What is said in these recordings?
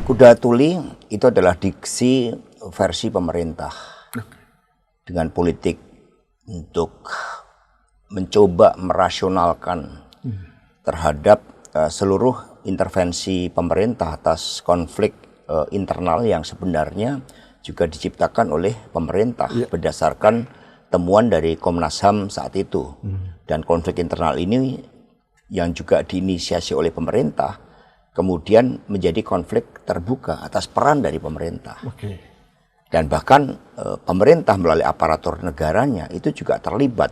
Kuda tuli itu adalah diksi versi pemerintah dengan politik untuk mencoba merasionalkan terhadap seluruh intervensi pemerintah atas konflik internal yang sebenarnya juga diciptakan oleh pemerintah berdasarkan temuan dari Komnas HAM saat itu. Dan konflik internal ini yang juga diinisiasi oleh pemerintah kemudian menjadi konflik terbuka atas peran dari pemerintah. Dan bahkan pemerintah melalui aparatur negaranya itu juga terlibat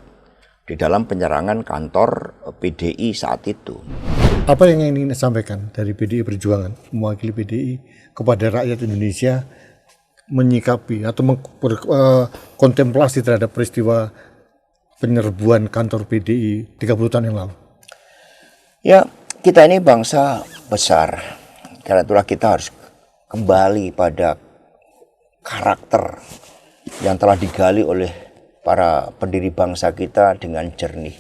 di dalam penyerangan kantor PDI saat itu. Apa yang ingin disampaikan dari PDI Perjuangan, mewakili PDI kepada rakyat Indonesia menyikapi atau kontemplasi terhadap peristiwa penyerbuan kantor PDI 30 tahun yang lalu? Ya, kita ini bangsa besar, karena itulah kita harus kembali pada karakter yang telah digali oleh para pendiri bangsa kita dengan jernih.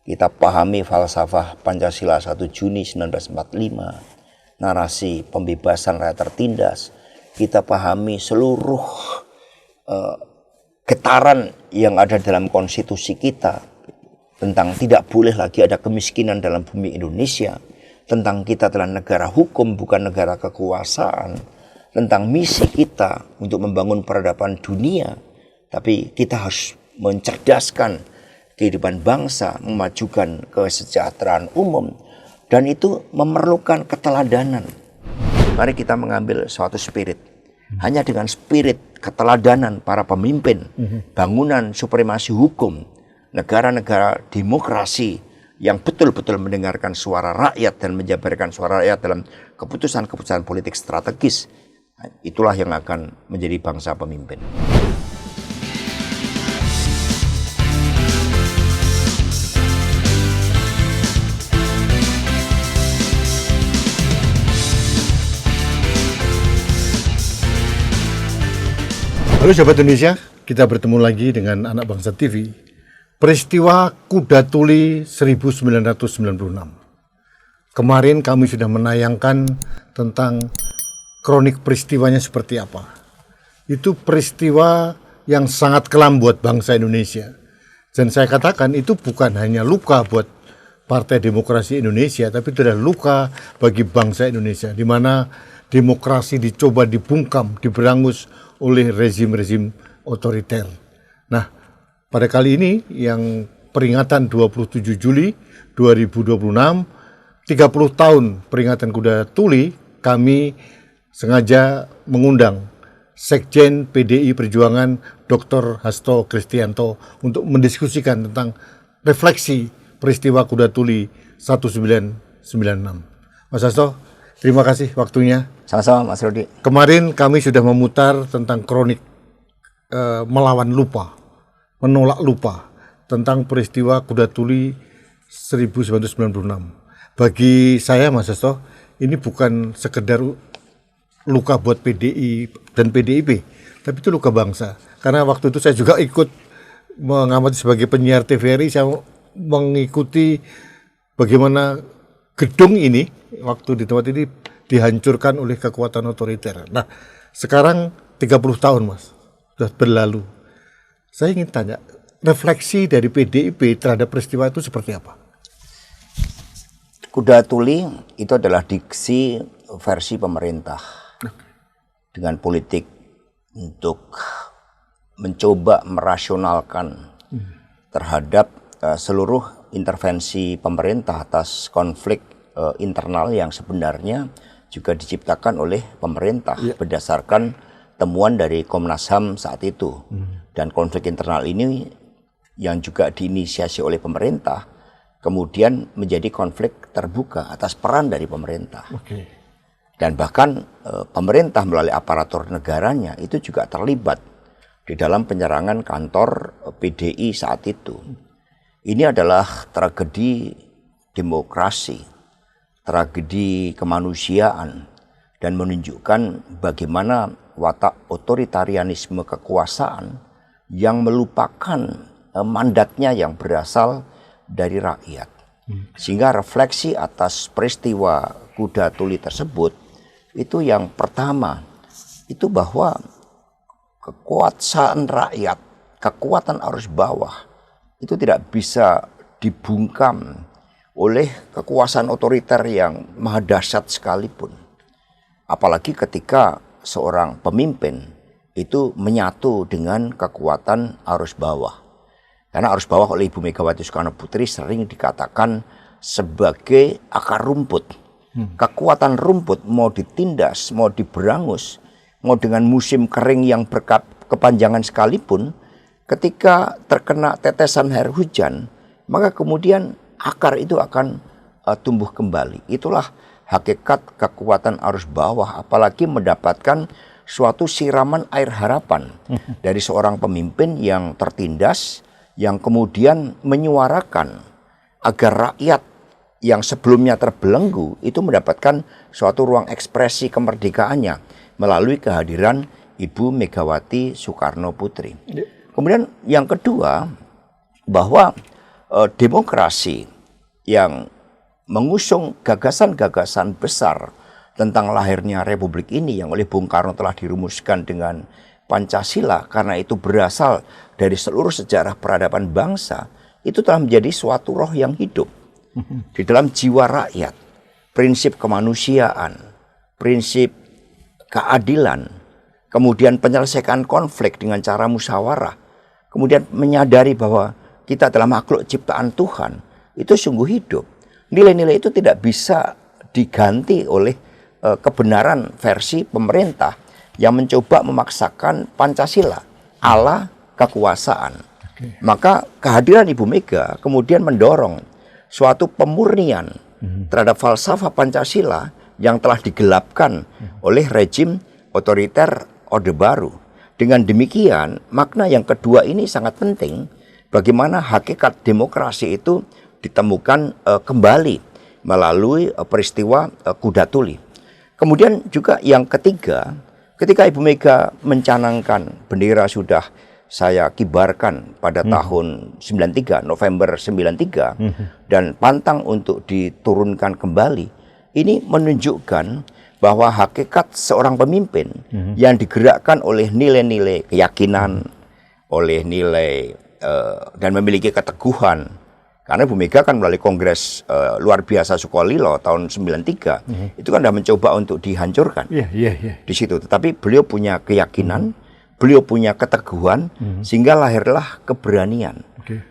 Kita pahami falsafah Pancasila 1 Juni 1945, narasi pembebasan rakyat tertindas. Kita pahami seluruh getaran yang ada dalam konstitusi kita tentang tidak boleh lagi ada kemiskinan dalam bumi Indonesia, tentang kita adalah negara hukum bukan negara kekuasaan, tentang misi kita untuk membangun peradaban dunia, tapi kita harus mencerdaskan kehidupan bangsa, memajukan kesejahteraan umum, dan itu memerlukan keteladanan. Mari kita mengambil suatu spirit. Hanya dengan spirit keteladanan para pemimpin, bangunan supremasi hukum, negara-negara demokrasi yang betul-betul mendengarkan suara rakyat dan menjabarkan suara rakyat dalam keputusan-keputusan politik strategis, itulah yang akan menjadi bangsa pemimpin. Halo Sobat Indonesia, kita bertemu lagi dengan Anak Bangsa TV. Peristiwa Kuda Tuli 1996. Kemarin kami sudah menayangkan tentang kronik peristiwanya seperti apa. Itu peristiwa yang sangat kelam buat bangsa Indonesia. Dan saya katakan itu bukan hanya luka buat Partai Demokrasi Indonesia, tapi itu adalah luka bagi bangsa Indonesia, di mana demokrasi dicoba dibungkam, diberangus oleh rezim-rezim otoriter. Nah, pada kali ini yang peringatan 27 Juli 2026, 30 tahun peringatan Kuda Tuli, kami sengaja mengundang Sekjen PDI Perjuangan Dr. Hasto Kristianto untuk mendiskusikan tentang refleksi peristiwa Kuda Tuli 1996. Mas Hasto, terima kasih waktunya. Sama-sama Mas Rudi. Kemarin kami sudah memutar tentang kronik melawan lupa, menolak lupa tentang peristiwa Kuda Tuli 1996. Bagi saya Mas Hasto, ini bukan sekedar luka buat PDI dan PDIP, tapi itu luka bangsa. Karena waktu itu saya juga ikut mengamati sebagai penyiar TVRI, saya mengikuti bagaimana gedung ini waktu di tempat ini dihancurkan oleh kekuatan otoriter. Nah, sekarang 30 tahun Mas, sudah berlalu. Saya ingin tanya, refleksi dari PDIP terhadap peristiwa itu seperti apa? Kuda Tuli itu adalah diksi versi pemerintah dengan politik untuk mencoba merasionalkan terhadap seluruh intervensi pemerintah atas konflik internal yang sebenarnya juga diciptakan oleh pemerintah berdasarkan temuan dari Komnas HAM saat itu. Dan konflik internal ini yang juga diinisiasi oleh pemerintah kemudian menjadi konflik terbuka atas peran dari pemerintah. Dan bahkan pemerintah melalui aparatur negaranya itu juga terlibat di dalam penyerangan kantor PDI saat itu. Ini adalah tragedi demokrasi, tragedi kemanusiaan, dan menunjukkan bagaimana watak otoritarianisme kekuasaan yang melupakan mandatnya yang berasal dari rakyat. Sehingga refleksi atas peristiwa Kuda Tuli tersebut itu yang pertama, itu bahwa kekuasaan rakyat, kekuatan arus bawah, itu tidak bisa dibungkam oleh kekuasaan otoriter yang maha dahsyat sekalipun. Apalagi ketika seorang pemimpin itu menyatu dengan kekuatan arus bawah. Karena arus bawah oleh Ibu Megawati Soekarno Putri sering dikatakan sebagai akar rumput. Kekuatan rumput mau ditindas, mau diberangus, mau dengan musim kering yang berkepanjangan sekalipun, ketika terkena tetesan air hujan, maka kemudian akar itu akan tumbuh kembali. Itulah hakikat kekuatan arus bawah, apalagi mendapatkan suatu siraman air harapan dari seorang pemimpin yang tertindas, yang kemudian menyuarakan agar rakyat yang sebelumnya terbelenggu itu mendapatkan suatu ruang ekspresi kemerdekaannya melalui kehadiran Ibu Megawati Soekarno Putri. Kemudian yang kedua, bahwa demokrasi yang mengusung gagasan-gagasan besar tentang lahirnya Republik ini yang oleh Bung Karno telah dirumuskan dengan Pancasila, karena itu berasal dari seluruh sejarah peradaban bangsa, itu telah menjadi suatu roh yang hidup di dalam jiwa rakyat. Prinsip kemanusiaan, prinsip keadilan, kemudian penyelesaian konflik dengan cara musyawarah, kemudian menyadari bahwa kita adalah makhluk ciptaan Tuhan, itu sungguh hidup. Nilai-nilai itu tidak bisa diganti oleh kebenaran versi pemerintah yang mencoba memaksakan Pancasila ala kekuasaan. Maka kehadiran Ibu Mega kemudian mendorong suatu pemurnian terhadap falsafah Pancasila yang telah digelapkan oleh rejim otoriter Orde Baru. Dengan demikian, makna yang kedua ini sangat penting, bagaimana hakikat demokrasi itu ditemukan kembali melalui peristiwa Kuda Tuli. Kemudian juga yang ketiga, ketika Ibu Mega mencanangkan bendera sudah saya kibarkan pada tahun 93, November 93, dan pantang untuk diturunkan kembali. Ini menunjukkan bahwa hakikat seorang pemimpin yang digerakkan oleh nilai-nilai keyakinan, oleh nilai dan memiliki keteguhan. Karena Ibu Mega kan melalui Kongres luar biasa Sukolilo tahun 93, itu kan sudah mencoba untuk dihancurkan. Di situ, tetapi beliau punya keyakinan, beliau punya keteguhan, sehingga lahirlah keberanian.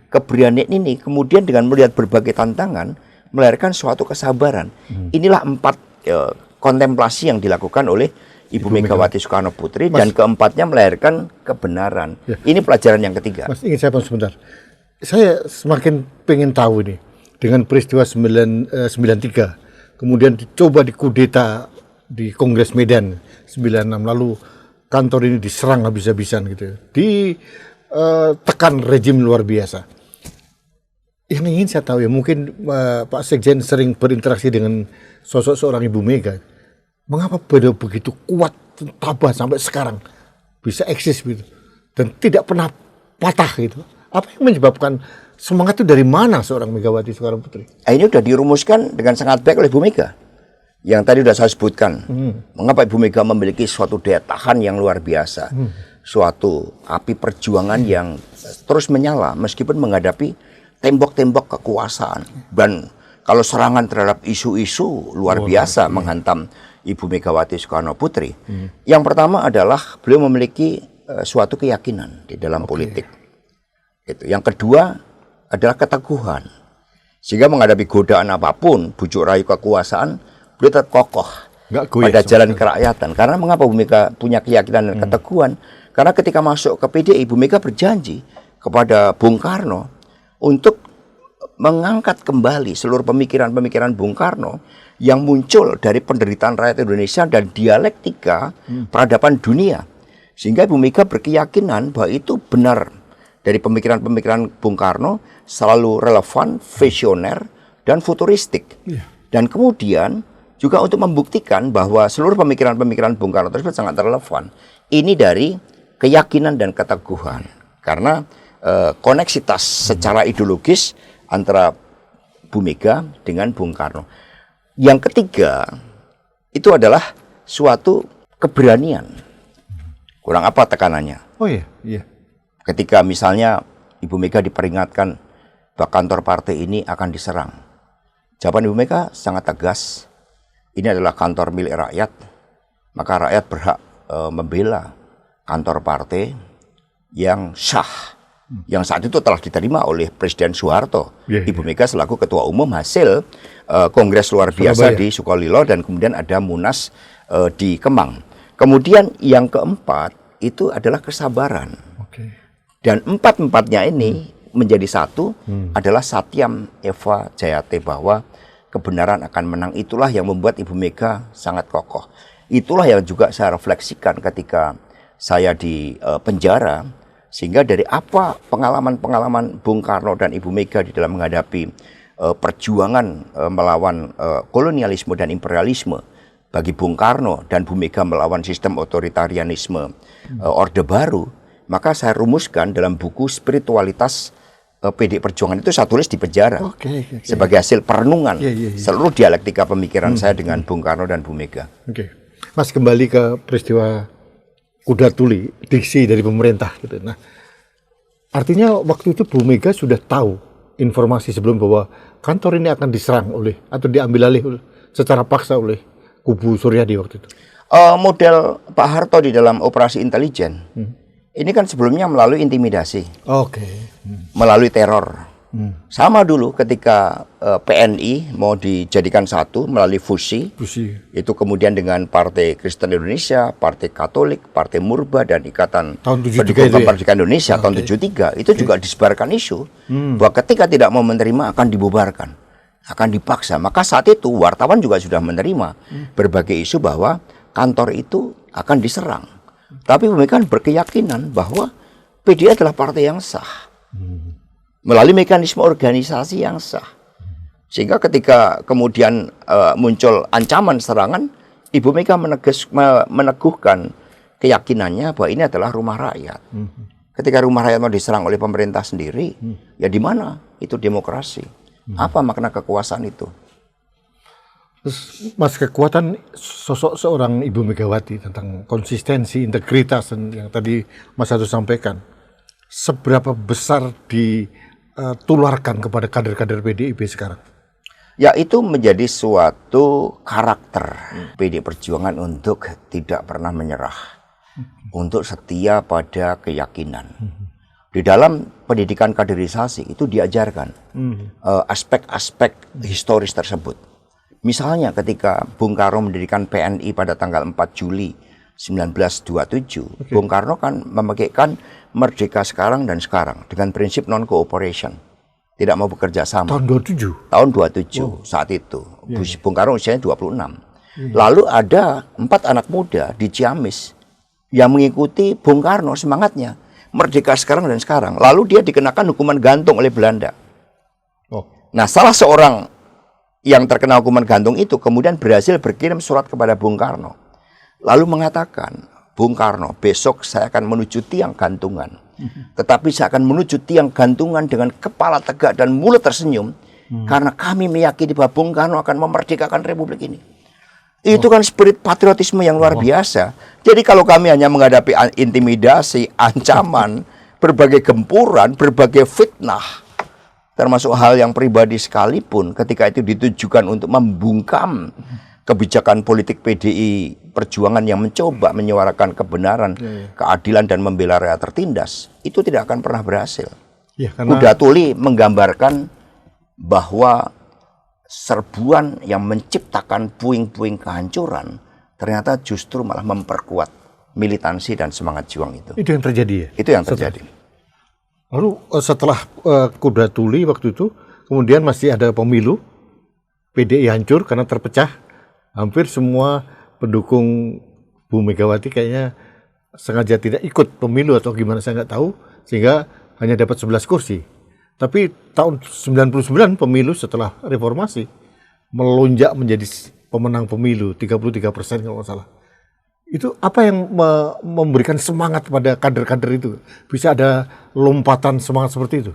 Keberanian ini kemudian dengan melihat berbagai tantangan, melahirkan suatu kesabaran. Inilah 4 kontemplasi yang dilakukan oleh Ibu Megawati Soekarno Putri, dan keempatnya melahirkan kebenaran. Ini pelajaran yang ketiga. Mas, ingin saya paham sebentar. Saya semakin pengen tahu nih, dengan peristiwa 93, kemudian coba dikudeta di Kongres Medan 96, lalu kantor ini diserang habis-habisan gitu, ditekan rejim luar biasa. Yang ingin saya tahu ya, mungkin Pak Sekjen sering berinteraksi dengan sosok seorang Ibu Mega. Mengapa beliau begitu kuat, tabah sampai sekarang bisa eksis gitu, dan tidak pernah patah gitu? Apa yang menyebabkan semangat itu dari mana seorang Megawati Soekarno Putri? Ini sudah dirumuskan dengan sangat baik oleh Ibu Mega. Yang tadi sudah saya sebutkan, mengapa Ibu Mega memiliki suatu daya tahan yang luar biasa, suatu api perjuangan yang terus menyala meskipun menghadapi tembok-tembok kekuasaan. Dan kalau serangan terhadap isu-isu luar biasa menghantam Ibu Megawati Soekarno Putri, yang pertama adalah beliau memiliki suatu keyakinan di dalam politik. Yang kedua adalah keteguhan, sehingga menghadapi godaan apapun, bujuk rayu kekuasaan, beliau tetap kokoh pada jalan kerakyatan. Karena mengapa Ibu Mega punya keyakinan dan keteguhan? Karena ketika masuk ke PDI, Ibu Mega berjanji kepada Bung Karno untuk mengangkat kembali seluruh pemikiran-pemikiran Bung Karno yang muncul dari penderitaan rakyat Indonesia dan dialektika peradaban dunia. Sehingga Ibu Mega berkeyakinan bahwa itu benar dari pemikiran-pemikiran Bung Karno, selalu relevan, visioner, dan futuristik. Dan kemudian juga untuk membuktikan bahwa seluruh pemikiran-pemikiran Bung Karno tersebut sangat relevan. Ini dari keyakinan dan keteguhan. Karena koneksitas secara ideologis antara Bu Mega dengan Bung Karno. Yang ketiga, itu adalah suatu keberanian. Kurang apa tekanannya? Oh iya, iya. Ketika misalnya Ibu Mega diperingatkan bahwa kantor partai ini akan diserang. Jawaban Ibu Mega sangat tegas. Ini adalah kantor milik rakyat, maka rakyat berhak membela kantor partai yang sah, yang saat itu telah diterima oleh Presiden Soeharto. Ibu Mega selaku Ketua Umum hasil Kongres luar biasa di Sukolilo dan kemudian ada Munas di Kemang. Kemudian yang keempat itu adalah kesabaran. Dan empat-empatnya ini menjadi satu adalah Satyam Eva Jayate, bahwa kebenaran akan menang. Itulah yang membuat Ibu Mega sangat kokoh. Itulah yang juga saya refleksikan ketika saya di penjara, sehingga dari apa pengalaman-pengalaman Bung Karno dan Ibu Mega di dalam menghadapi perjuangan melawan kolonialisme dan imperialisme bagi Bung Karno dan Bu Mega melawan sistem otoritarianisme Orde Baru, maka saya rumuskan dalam buku Spiritualitas PD Perjuangan. Itu saya tulis di penjara sebagai hasil perenungan seluruh dialektika pemikiran saya dengan Bung Karno dan Bu Mega. Mas, kembali ke peristiwa kuda tuli, diksi dari pemerintah gitu. Nah, artinya waktu itu Bu Mega sudah tahu informasi sebelum bahwa kantor ini akan diserang oleh atau diambil alih secara paksa oleh kubu Suryadi waktu itu. Model Pak Harto di dalam operasi intelijen ini kan sebelumnya melalui intimidasi, melalui teror. Sama dulu ketika PNI mau dijadikan satu melalui fusi, itu kemudian dengan Partai Kristen Indonesia, Partai Katolik, Partai Murba, dan Ikatan Pendukung Kemerdekaan Indonesia tahun 73, itu juga disebarkan isu bahwa ketika tidak mau menerima akan dibubarkan, akan dipaksa. Maka saat itu wartawan juga sudah menerima berbagai isu bahwa kantor itu akan diserang. Tapi mereka berkeyakinan bahwa PDI adalah partai yang sah melalui mekanisme organisasi yang sah. Sehingga ketika kemudian muncul ancaman serangan, Ibu Mega meneguhkan keyakinannya bahwa ini adalah rumah rakyat. Ketika rumah rakyat mau diserang oleh pemerintah sendiri, ya di mana itu demokrasi? Apa makna kekuasaan itu? Terus, Mas, kekuatan sosok seorang Ibu Megawati tentang konsistensi, integritas yang tadi Mas Agus sampaikan, seberapa besar ditularkan kepada kader-kader PDIP sekarang? Ya, itu menjadi suatu karakter PDI Perjuangan untuk tidak pernah menyerah, untuk setia pada keyakinan. Di dalam pendidikan kaderisasi itu diajarkan aspek-aspek historis tersebut. Misalnya ketika Bung Karno mendirikan PNI pada tanggal 4 Juli 1927, Bung Karno kan memegangkan merdeka sekarang dan sekarang dengan prinsip non-cooperation. Tidak mau bekerja sama. Tahun 27? Tahun 27 saat itu. Bung Karno usianya 26. Lalu ada 4 anak muda di Ciamis yang mengikuti Bung Karno semangatnya. Merdeka sekarang dan sekarang. Lalu dia dikenakan hukuman gantung oleh Belanda. Nah, salah seorang yang terkena hukuman gantung itu kemudian berhasil berkirim surat kepada Bung Karno. Lalu mengatakan, Bung Karno, besok saya akan menuju tiang gantungan. Tetapi saya akan menuju tiang gantungan dengan kepala tegak dan mulut tersenyum. Karena kami meyakini bahwa Bung Karno akan memerdekakan Republik ini. Itu kan spirit patriotisme yang luar biasa. Jadi kalau kami hanya menghadapi intimidasi, ancaman, berbagai gempuran, berbagai fitnah, termasuk hal yang pribadi sekalipun, ketika itu ditujukan untuk membungkam kebijakan politik PDI Perjuangan yang mencoba menyuarakan kebenaran, keadilan, dan membela rakyat tertindas, itu tidak akan pernah berhasil. Kuda Tuli menggambarkan bahwa serbuan yang menciptakan puing-puing kehancuran ternyata justru malah memperkuat militansi dan semangat juang itu. Itu yang terjadi ya? Itu yang terjadi. Lalu setelah Kuda Tuli waktu itu, kemudian masih ada pemilu, PDI hancur karena terpecah. Hampir semua pendukung Bu Megawati kayaknya sengaja tidak ikut pemilu atau gimana, saya nggak tahu, sehingga hanya dapat 11 kursi. Tapi tahun 99 pemilu setelah reformasi melonjak menjadi pemenang pemilu 33% kalau nggak salah. Itu apa yang memberikan semangat pada kader-kader itu? Bisa ada lompatan semangat seperti itu?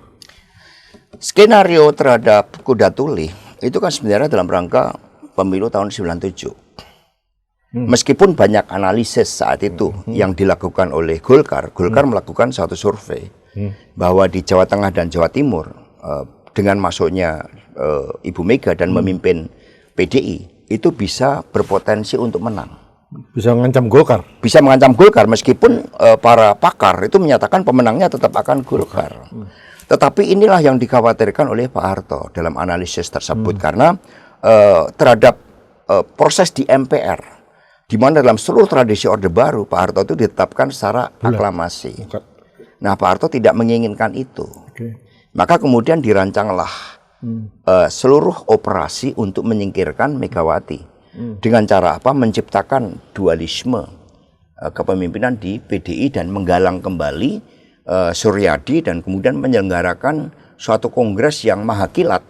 Skenario terhadap Kuda Tuli itu kan sebenarnya dalam rangka pemilu tahun 97. Meskipun banyak analisis saat itu yang dilakukan oleh Golkar melakukan satu survei bahwa di Jawa Tengah dan Jawa Timur dengan masuknya Ibu Mega dan memimpin PDI itu bisa berpotensi untuk menang. Bisa mengancam Golkar. Bisa mengancam Golkar meskipun para pakar itu menyatakan pemenangnya tetap akan Golkar. Tetapi inilah yang dikhawatirkan oleh Pak Harto dalam analisis tersebut karena terhadap proses di MPR di mana dalam seluruh tradisi Orde Baru Pak Harto itu ditetapkan secara aklamasi. Nah, Pak Harto tidak menginginkan itu. Maka kemudian dirancanglah seluruh operasi untuk menyingkirkan Megawati. Dengan cara apa? Menciptakan dualisme kepemimpinan di PDI dan menggalang kembali Suryadi dan kemudian menyelenggarakan suatu kongres yang mahakilat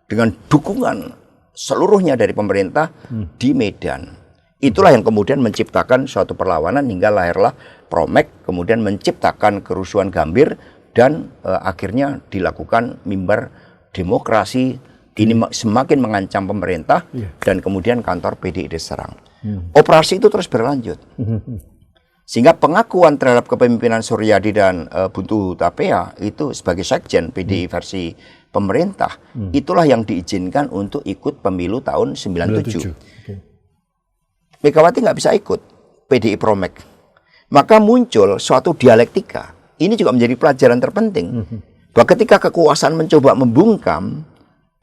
dengan dukungan seluruhnya dari pemerintah di Medan. Itulah yang kemudian menciptakan suatu perlawanan hingga lahirlah Promek, kemudian menciptakan kerusuhan Gambir dan akhirnya dilakukan mimbar demokrasi. Ini semakin mengancam pemerintah dan kemudian kantor PDI diserang. Operasi itu terus berlanjut. Sehingga pengakuan terhadap kepemimpinan Suryadi dan Buntu Tapea itu sebagai sekjen PDI versi pemerintah, itulah yang diizinkan untuk ikut pemilu tahun 97. Megawati nggak bisa ikut PDI Promek. Maka muncul suatu dialektika. Ini juga menjadi pelajaran terpenting. Bahwa ketika kekuasaan mencoba membungkam,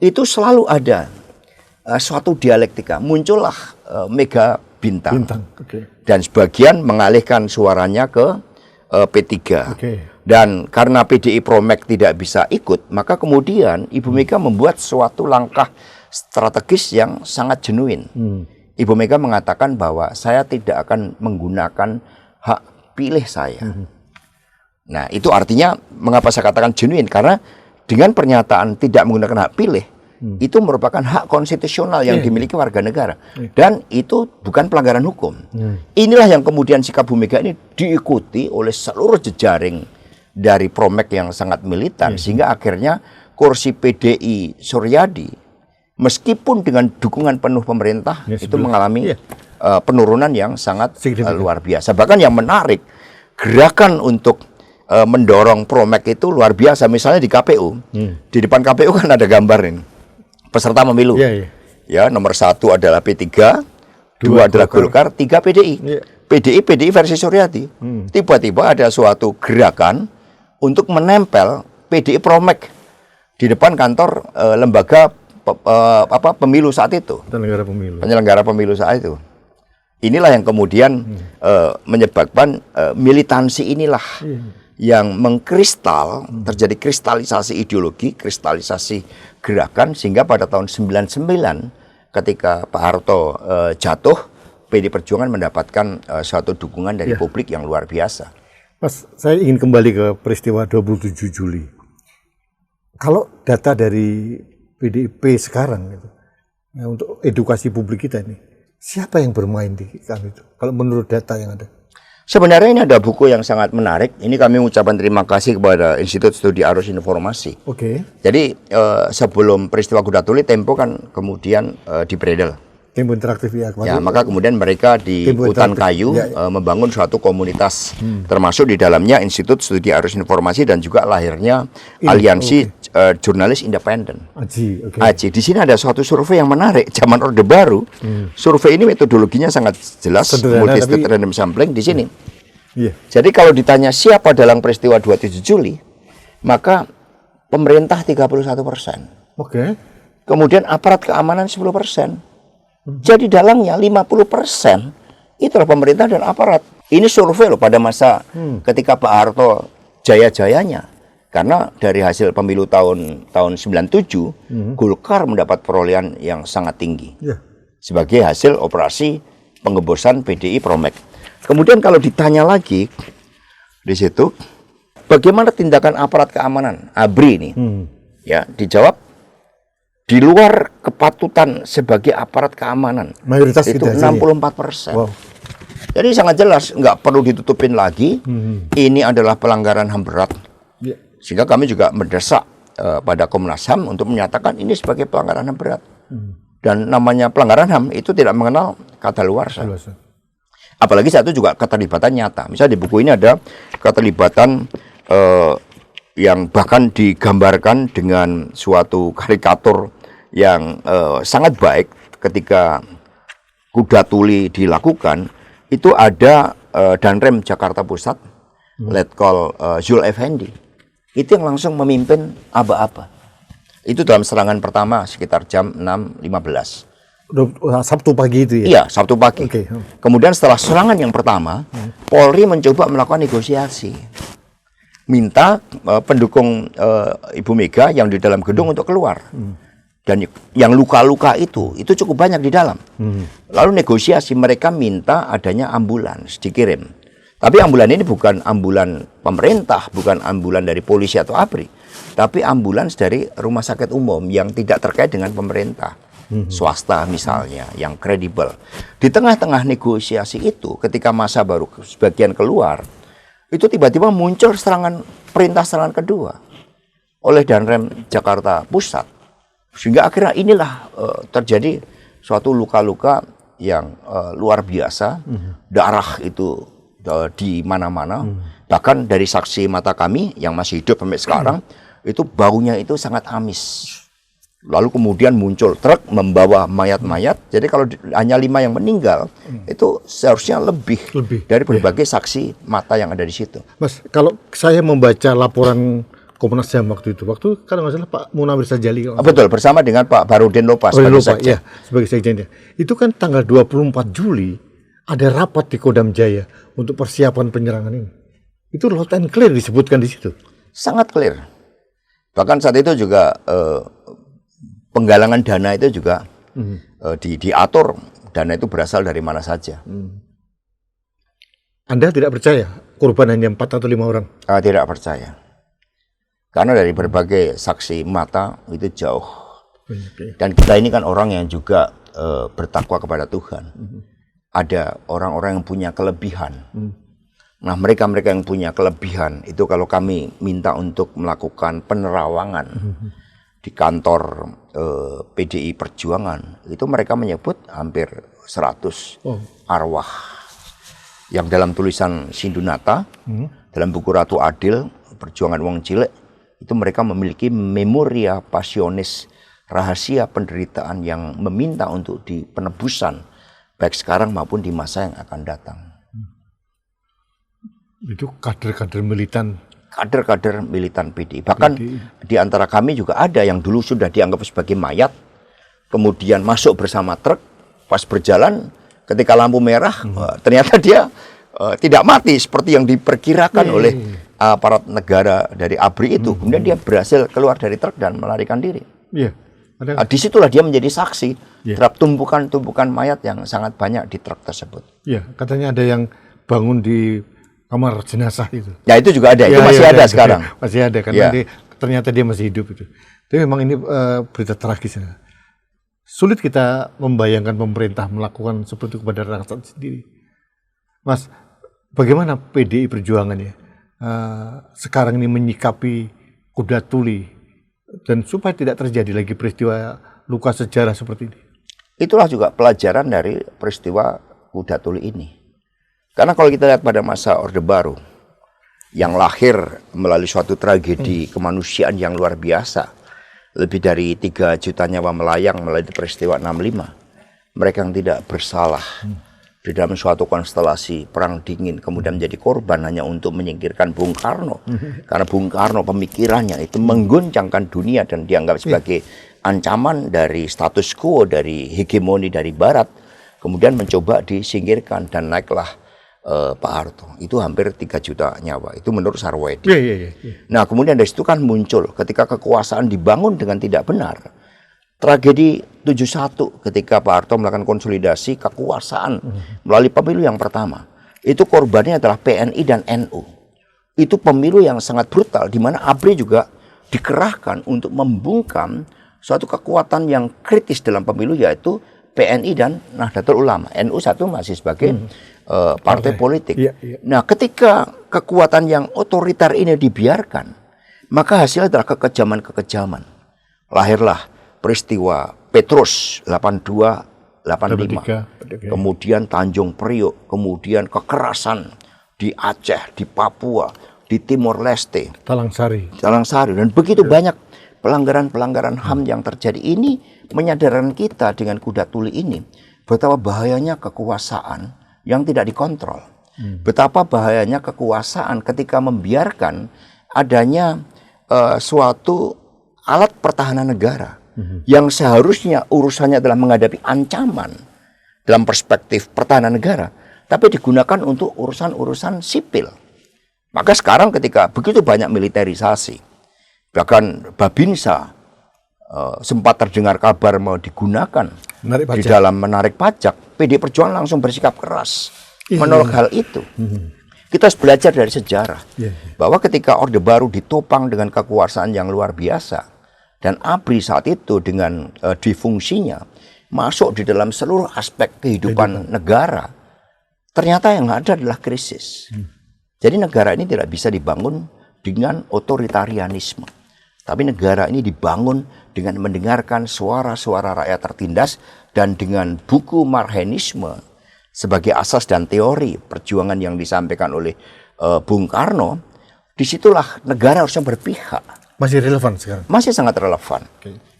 itu selalu ada suatu dialektika. Muncullah Mega Bintang. Dan sebagian mengalihkan suaranya ke P3. Dan karena PDI Promek tidak bisa ikut, maka kemudian Ibu Mega membuat suatu langkah strategis yang sangat genuin. Ibu Mega mengatakan bahwa saya tidak akan menggunakan hak pilih saya. Nah, itu artinya mengapa saya katakan genuine? Karena dengan pernyataan tidak menggunakan hak pilih, itu merupakan hak konstitusional yang dimiliki warga negara. Dan itu bukan pelanggaran hukum. Inilah yang kemudian sikap Bu Mega ini diikuti oleh seluruh jejaring dari Promek yang sangat militan. Sehingga akhirnya kursi PDI Suryadi meskipun dengan dukungan penuh pemerintah itu mengalami penurunan yang sangat luar biasa. Bahkan yang menarik, gerakan untuk mendorong Promek itu luar biasa. Misalnya di KPU, di depan KPU kan ada gambar ini peserta pemilu. Ya, nomor 1 adalah P3, 2 adalah Golkar, 3 PDI. PDI versi Suryadi. Tiba-tiba ada suatu gerakan untuk menempel PDI Promek di depan kantor lembaga pemilu saat itu. Penyelenggara pemilu saat itu. Inilah yang kemudian menyebabkan militansi inilah yang mengkristal, terjadi kristalisasi ideologi, kristalisasi gerakan, sehingga pada tahun 99 ketika Pak Harto jatuh, PD Perjuangan mendapatkan suatu dukungan dari publik yang luar biasa. Mas, saya ingin kembali ke peristiwa 27 Juli. Kalau data dari PDIP sekarang gitu, ya, untuk edukasi publik kita ini, siapa yang bermain di kami itu? Kalau menurut data yang ada. Sebenarnya ini ada buku yang sangat menarik. Ini kami mengucapkan terima kasih kepada Institut Studi Arus Informasi. Jadi sebelum peristiwa Kuda Tuli, Tempo kan kemudian dibredel. Tempo Interaktif ya, maka kemudian mereka di Hutan Kayu membangun suatu komunitas, termasuk di dalamnya Institut Studi Arus Informasi dan juga lahirnya Aliansi Jurnalis Independen. AJI. Di sini ada suatu survei yang menarik zaman Orde Baru. Survei ini metodologinya sangat jelas, multi-state random sampling di sini. Jadi kalau ditanya siapa dalam peristiwa 27 Juli, maka pemerintah 31%. Kemudian aparat keamanan 10%. Jadi dalangnya 50% itulah pemerintah dan aparat. Ini survei loh pada masa ketika Pak Harto jaya-jayanya. Karena dari hasil pemilu tahun 97, Golkar mendapat perolehan yang sangat tinggi. Sebagai hasil operasi pengebosan PDI Promek. Kemudian kalau ditanya lagi di situ, bagaimana tindakan aparat keamanan ABRI ini? Ya, dijawab di luar kepatutan sebagai aparat keamanan, mayoritas itu 64%. Jadi sangat jelas, nggak perlu ditutupin lagi. Ini adalah pelanggaran HAM berat. Sehingga kami juga mendesak pada Komnas HAM untuk menyatakan ini sebagai pelanggaran HAM berat. Dan namanya pelanggaran HAM itu tidak mengenal kadaluarsa. Apalagi saat itu juga keterlibatan nyata. Misalnya di buku ini ada keterlibatan yang bahkan digambarkan dengan suatu karikatur yang sangat baik ketika kuda tuli dilakukan. Itu ada Danrem Jakarta Pusat, Letkol Zul Effendi. Itu yang langsung memimpin aba-aba. Itu dalam serangan pertama sekitar jam 6.15. Sabtu pagi itu ya? Iya, Sabtu pagi. Okay. Kemudian setelah serangan yang pertama, Polri mencoba melakukan negosiasi. Minta pendukung Ibu Mega yang di dalam gedung untuk keluar. Dan yang luka-luka itu cukup banyak di dalam. Lalu negosiasi, mereka minta adanya ambulans dikirim. Tapi ambulan ini bukan ambulan pemerintah, bukan ambulan dari polisi atau ABRI. Tapi ambulans dari rumah sakit umum yang tidak terkait dengan pemerintah. Swasta misalnya, yang kredibel. Di tengah-tengah negosiasi itu, ketika masa baru sebagian keluar, itu tiba-tiba muncul perintah serangan kedua oleh Danrem Jakarta Pusat. Sehingga akhirnya inilah terjadi suatu luka-luka yang luar biasa. Darah itu di mana-mana. Bahkan dari saksi mata kami yang masih hidup sampai sekarang, itu baunya itu sangat amis. Lalu kemudian muncul truk membawa mayat-mayat. Jadi kalau hanya 5 yang meninggal, itu seharusnya lebih dari berbagai saksi mata yang ada di situ. Mas, kalau saya membaca laporan Komnas HAM waktu kalau nggak salah Pak Munawir Sajali. Betul, bersama dengan Pak Barudin Lopa sebagai sekjen. Ya, sebagai sekjennya. Itu kan tanggal 24 Juli ada rapat di Kodam Jaya untuk persiapan penyerangan ini. Itu loud and clear disebutkan di situ. Sangat clear. Bahkan saat itu juga penggalangan dana itu juga diatur, dana itu berasal dari mana saja. Anda tidak percaya korban hanya 4 atau 5 orang? Tidak percaya. Karena dari berbagai saksi mata itu jauh. Dan kita ini kan orang yang juga bertakwa kepada Tuhan. Ada orang-orang yang punya kelebihan. Nah, mereka-mereka yang punya kelebihan itu kalau kami minta untuk melakukan penerawangan di kantor PDI Perjuangan, itu mereka menyebut hampir 100 arwah. Yang dalam tulisan Sindunata, dalam buku Ratu Adil, Perjuangan Wong Cilik, itu mereka memiliki memoria pasionis, rahasia penderitaan yang meminta untuk di penebusan, baik sekarang maupun di masa yang akan datang. Itu kader-kader militan. Kader-kader militan PDI. Bahkan di antara kami juga ada yang dulu sudah dianggap sebagai mayat, kemudian masuk bersama truk, pas berjalan ketika lampu merah, ternyata dia tidak mati seperti yang diperkirakan oleh aparat negara dari ABRI itu. Kemudian dia berhasil keluar dari truk dan melarikan diri. Disitulah dia menjadi saksi terhadap tumpukan-tumpukan mayat yang sangat banyak di truk tersebut. Iya, katanya ada yang bangun di kamar jenazah itu. Ya, itu juga ada. Itu masih ada sekarang. Masih ada karena ternyata dia masih hidup itu. Tapi memang ini berita tragis. Sulit kita membayangkan pemerintah melakukan seperti itu kepada rakyat sendiri. Mas, bagaimana PDI Perjuangan ya sekarang ini menyikapi kuda tuli dan supaya tidak terjadi lagi peristiwa luka sejarah seperti ini? Itulah juga pelajaran dari peristiwa kuda tuli ini. Karena kalau kita lihat pada masa Orde Baru yang lahir melalui suatu tragedi kemanusiaan yang luar biasa, lebih dari 3 juta nyawa melayang melalui peristiwa 65, mereka yang tidak bersalah di dalam suatu konstelasi perang dingin kemudian menjadi korban hanya untuk menyingkirkan Bung Karno. Karena Bung Karno pemikirannya itu mengguncangkan dunia dan dianggap sebagai ancaman dari status quo, dari hegemoni dari Barat. Kemudian mencoba disingkirkan dan naiklah Pak Harto. Itu hampir 3 juta nyawa. Itu menurut Sarwoedi. Nah, kemudian dari situ kan muncul ketika kekuasaan dibangun dengan tidak benar. Tragedi 71 ketika Pak Harto melakukan konsolidasi kekuasaan melalui pemilu yang pertama. Itu korbannya adalah PNI dan NU. Itu pemilu yang sangat brutal di mana ABRI juga dikerahkan untuk membungkam suatu kekuatan yang kritis dalam pemilu yaitu PNI dan Nahdlatul Ulama. NU satu masih sebagai partai politik. Nah, ketika kekuatan yang otoriter ini dibiarkan, maka hasilnya adalah kekejaman-kekejaman. Lahirlah peristiwa Petrus 82 85. Kemudian Tanjung Priok, kemudian kekerasan di Aceh, di Papua, di Timor Leste, Talang Sari, dan begitu banyak pelanggaran-pelanggaran HAM yang terjadi. Ini menyadarkan kita dengan kuda tuli ini betapa bahayanya kekuasaan yang tidak dikontrol. Betapa bahayanya kekuasaan ketika membiarkan adanya suatu alat pertahanan negara yang seharusnya urusannya adalah menghadapi ancaman dalam perspektif pertahanan negara, tapi digunakan untuk urusan-urusan sipil. Maka sekarang ketika begitu banyak militerisasi, bahkan Babinsa sempat terdengar kabar mau digunakan di dalam menarik pajak, PD Perjuangan langsung bersikap keras menolak hal itu. Kita harus belajar dari sejarah bahwa ketika Orde Baru ditopang dengan kekuasaan yang luar biasa, dan ABRI saat itu dengan difungsinya masuk di dalam seluruh aspek kehidupan negara, ternyata yang ada adalah krisis. Jadi negara ini tidak bisa dibangun dengan otoritarianisme, tapi negara ini dibangun dengan mendengarkan suara-suara rakyat tertindas dan dengan buku Marxisme sebagai asas dan teori perjuangan yang disampaikan oleh Bung Karno. Disitulah negara harusnya berpihak. Masih relevan sekarang? Masih sangat relevan.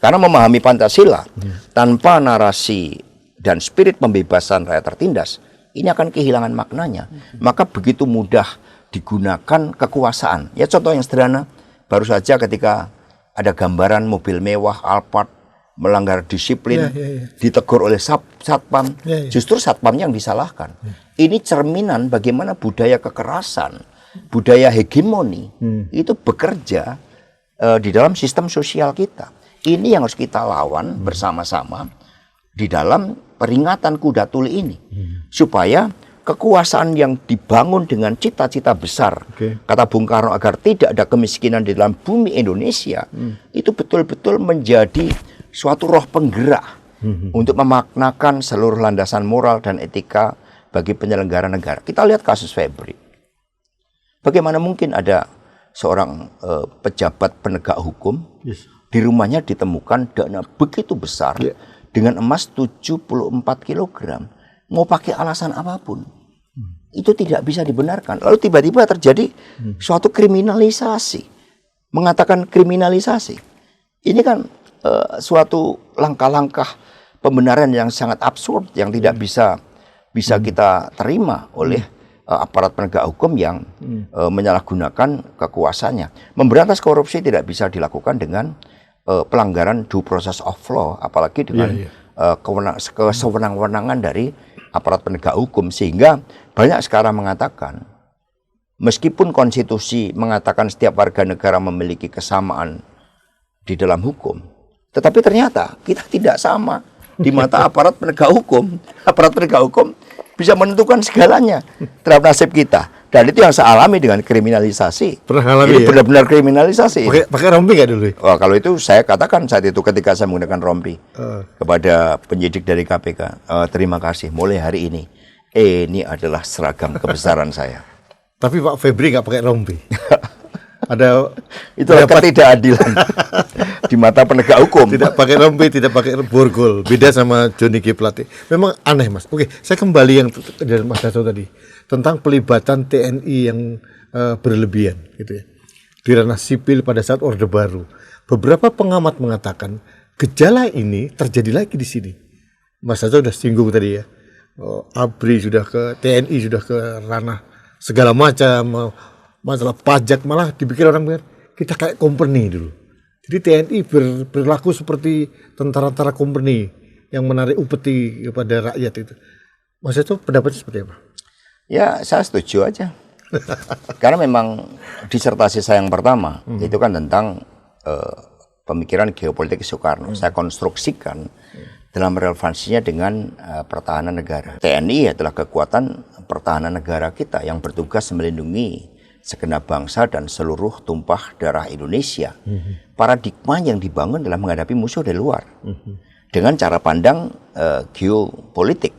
Karena memahami Pancasila tanpa narasi dan spirit pembebasan rakyat tertindas, ini akan kehilangan maknanya. Maka begitu mudah digunakan kekuasaan. Ya contoh yang sederhana, baru saja ketika ada gambaran mobil mewah Alphard melanggar disiplin, ditegur oleh satpam, justru satpam yang disalahkan. Ini cerminan bagaimana budaya kekerasan, budaya hegemoni itu bekerja di dalam sistem sosial kita. Ini yang harus kita lawan bersama-sama di dalam peringatan kuda tuli ini, supaya kekuasaan yang dibangun dengan cita-cita besar, kata Bung Karno, agar tidak ada kemiskinan di dalam bumi Indonesia, itu betul-betul menjadi suatu roh penggerak untuk memaknakan seluruh landasan moral dan etika bagi penyelenggara negara. Kita lihat kasus Febri. Bagaimana mungkin ada seorang pejabat penegak hukum, di rumahnya ditemukan dana begitu besar dengan emas 74 kg. Mau pakai alasan apapun, itu tidak bisa dibenarkan. Lalu tiba-tiba terjadi suatu kriminalisasi. Mengatakan kriminalisasi. Ini kan suatu langkah-langkah pembenaran yang sangat absurd, yang tidak bisa kita terima oleh aparat penegak hukum yang menyalahgunakan kekuasaannya. Memberantas korupsi tidak bisa dilakukan dengan pelanggaran due process of law, apalagi dengan kesewenang-wenangan dari aparat penegak hukum. Sehingga banyak sekarang mengatakan, meskipun konstitusi mengatakan setiap warga negara memiliki kesamaan di dalam hukum, tetapi ternyata kita tidak sama di mata aparat penegak hukum. Aparat penegak hukum bisa menentukan segalanya terhadap nasib kita. Dan itu yang saya alami dengan kriminalisasi. Ini benar-benar kriminalisasi. Pakai rompi nggak dulu? Oh, kalau itu saya katakan saat itu ketika saya menggunakan rompi kepada penyidik dari KPK, terima kasih, mulai hari ini ini adalah seragam kebesaran saya. Tapi Pak Febri nggak pakai rompi. Itu ketidakadilan di mata penegak hukum. Tidak pakai rompi, tidak pakai borgol. Beda sama Johnny G. Plate. Memang aneh, Mas. Oke, saya kembali yang dari Mas Dato tadi tentang pelibatan TNI yang berlebihan, gitu ya, di ranah sipil pada saat Orde Baru. Beberapa pengamat mengatakan gejala ini terjadi lagi di sini. Mas Dato sudah singgung tadi ya. ABRI sudah ke TNI, sudah ke ranah segala macam. Masalah pajak malah dipikir orang kita kayak company dulu. Jadi TNI berlaku seperti tentara-tentara company yang menarik upeti kepada rakyat itu. Mas itu pendapatnya seperti apa? Ya, saya setuju aja. Karena memang disertasi saya yang pertama itu kan tentang pemikiran geopolitik Soekarno. Saya konstruksikan dalam relevansinya dengan pertahanan negara. TNI adalah kekuatan pertahanan negara kita yang bertugas melindungi segenap bangsa dan seluruh tumpah darah Indonesia. Paradigma yang dibangun dalam menghadapi musuh dari luar dengan cara pandang geopolitik.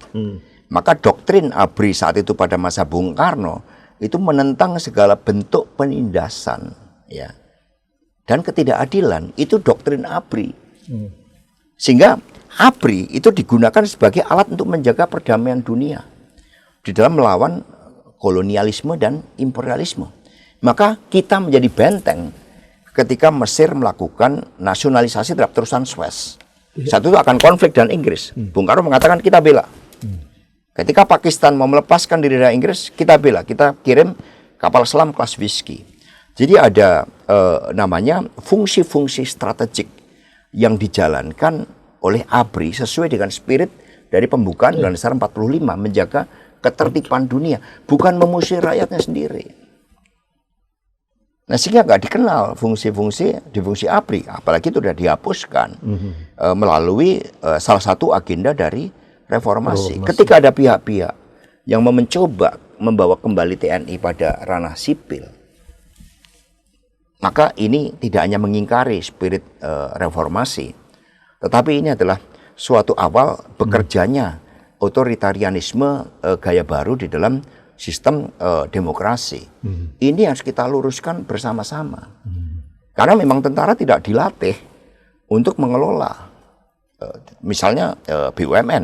Maka doktrin ABRI saat itu pada masa Bung Karno itu menentang segala bentuk penindasan, ya, dan ketidakadilan. Itu doktrin ABRI. Sehingga ABRI itu digunakan sebagai alat untuk menjaga perdamaian dunia di dalam melawan kolonialisme dan imperialisme. Maka kita menjadi benteng ketika Mesir melakukan nasionalisasi terhadap terusan Suez. Satu itu akan konflik dengan Inggris. Bung Karno mengatakan kita bela. Ketika Pakistan mau melepaskan diri dari Inggris, kita bela. Kita kirim kapal selam kelas Whiskey. Jadi ada namanya fungsi-fungsi strategik yang dijalankan oleh ABRI sesuai dengan spirit dari pembukaan Undang-Undang Dasar 45, menjaga ketertiban dunia, bukan memusuhi rakyatnya sendiri. Nah, sehingga nggak dikenal fungsi-fungsi di fungsi ABRI, apalagi itu sudah dihapuskan melalui salah satu agenda dari reformasi. Ketika ada pihak-pihak yang mencoba membawa kembali TNI pada ranah sipil, maka ini tidak hanya mengingkari spirit reformasi, tetapi ini adalah suatu awal bekerjanya otoritarianisme gaya baru di dalam sistem demokrasi. Ini harus kita luruskan bersama-sama. Karena memang tentara tidak dilatih untuk mengelola misalnya BUMN,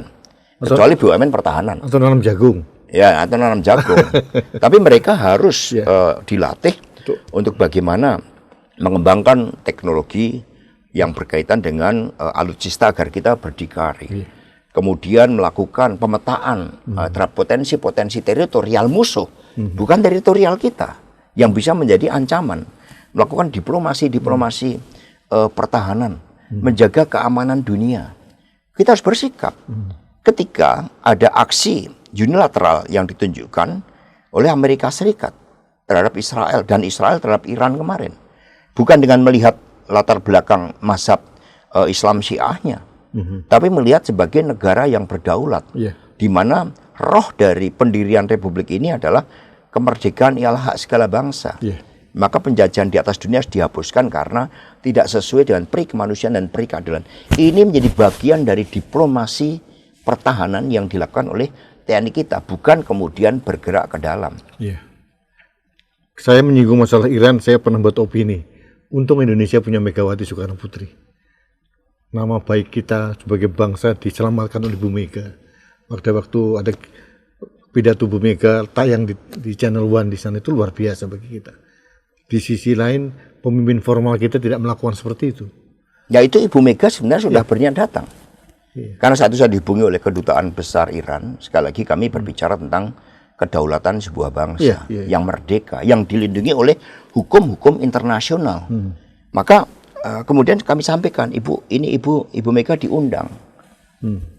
kecuali BUMN pertahanan. Atau nanam jagung. Ya, atau nanam jagung. Tapi mereka harus dilatih untuk bagaimana mengembangkan teknologi yang berkaitan dengan alutsista agar kita berdikari. Kemudian melakukan pemetaan terhadap potensi-potensi teritorial musuh, bukan teritorial kita, yang bisa menjadi ancaman. Melakukan diplomasi pertahanan, menjaga keamanan dunia. Kita harus bersikap. Ketika ada aksi unilateral yang ditunjukkan oleh Amerika Serikat terhadap Israel dan Israel terhadap Iran kemarin, bukan dengan melihat latar belakang mazhab Islam Syiahnya, tapi melihat sebagai negara yang berdaulat, di mana roh dari pendirian republik ini adalah kemerdekaan ialah hak segala bangsa. Maka penjajahan di atas dunia harus dihapuskan karena tidak sesuai dengan peri kemanusiaan dan peri keadilan. Ini menjadi bagian dari diplomasi pertahanan yang dilakukan oleh TNI kita, bukan kemudian bergerak ke dalam. Saya menyinggung masalah Iran, saya pernah buat opini. Untung Indonesia punya Megawati Soekarno Putri. Nama baik kita sebagai bangsa diselamatkan oleh Bu Mega. Waktu ada pidato Bu Mega tayang di Channel One di sana, itu luar biasa bagi kita. Di sisi lain, pemimpin formal kita tidak melakukan seperti itu. Ya, itu Ibu Mega sebenarnya sudah berniat datang. Karena saat itu saya dihubungi oleh Kedutaan Besar Iran. Sekali lagi kami berbicara tentang kedaulatan sebuah bangsa yang merdeka, yang dilindungi oleh hukum-hukum internasional. Maka kemudian kami sampaikan, Ibu Mega diundang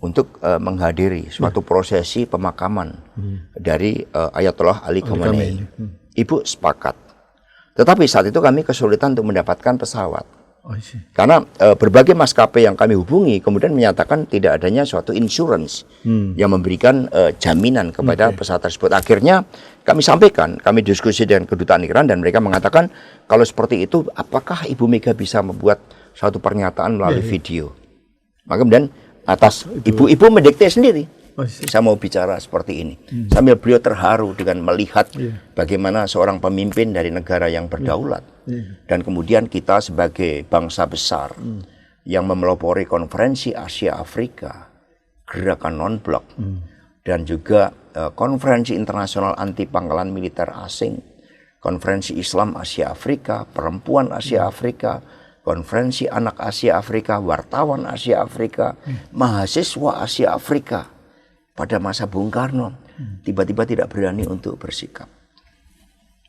untuk menghadiri suatu prosesi pemakaman dari Ayatollah Ali Khamenei. Ibu sepakat. Tetapi saat itu kami kesulitan untuk mendapatkan pesawat. Karena berbagai maskapai yang kami hubungi kemudian menyatakan tidak adanya suatu insurance yang memberikan jaminan kepada pesawat tersebut. Akhirnya kami sampaikan, kami diskusi dengan Kedutaan Iran dan mereka mengatakan kalau seperti itu apakah Ibu Mega bisa membuat suatu pernyataan melalui video. Maka kemudian atas ibu-ibu mendikte sendiri. Saya mau bicara seperti ini. Sambil beliau terharu dengan melihat bagaimana seorang pemimpin dari negara yang berdaulat. Dan kemudian kita sebagai bangsa besar yang memelopori konferensi Asia Afrika, gerakan non-blok, dan juga konferensi internasional anti pangkalan militer asing, konferensi Islam Asia Afrika, perempuan Asia Afrika, konferensi anak Asia Afrika, wartawan Asia Afrika, mahasiswa Asia Afrika. Pada masa Bung Karno, tiba-tiba tidak berani untuk bersikap.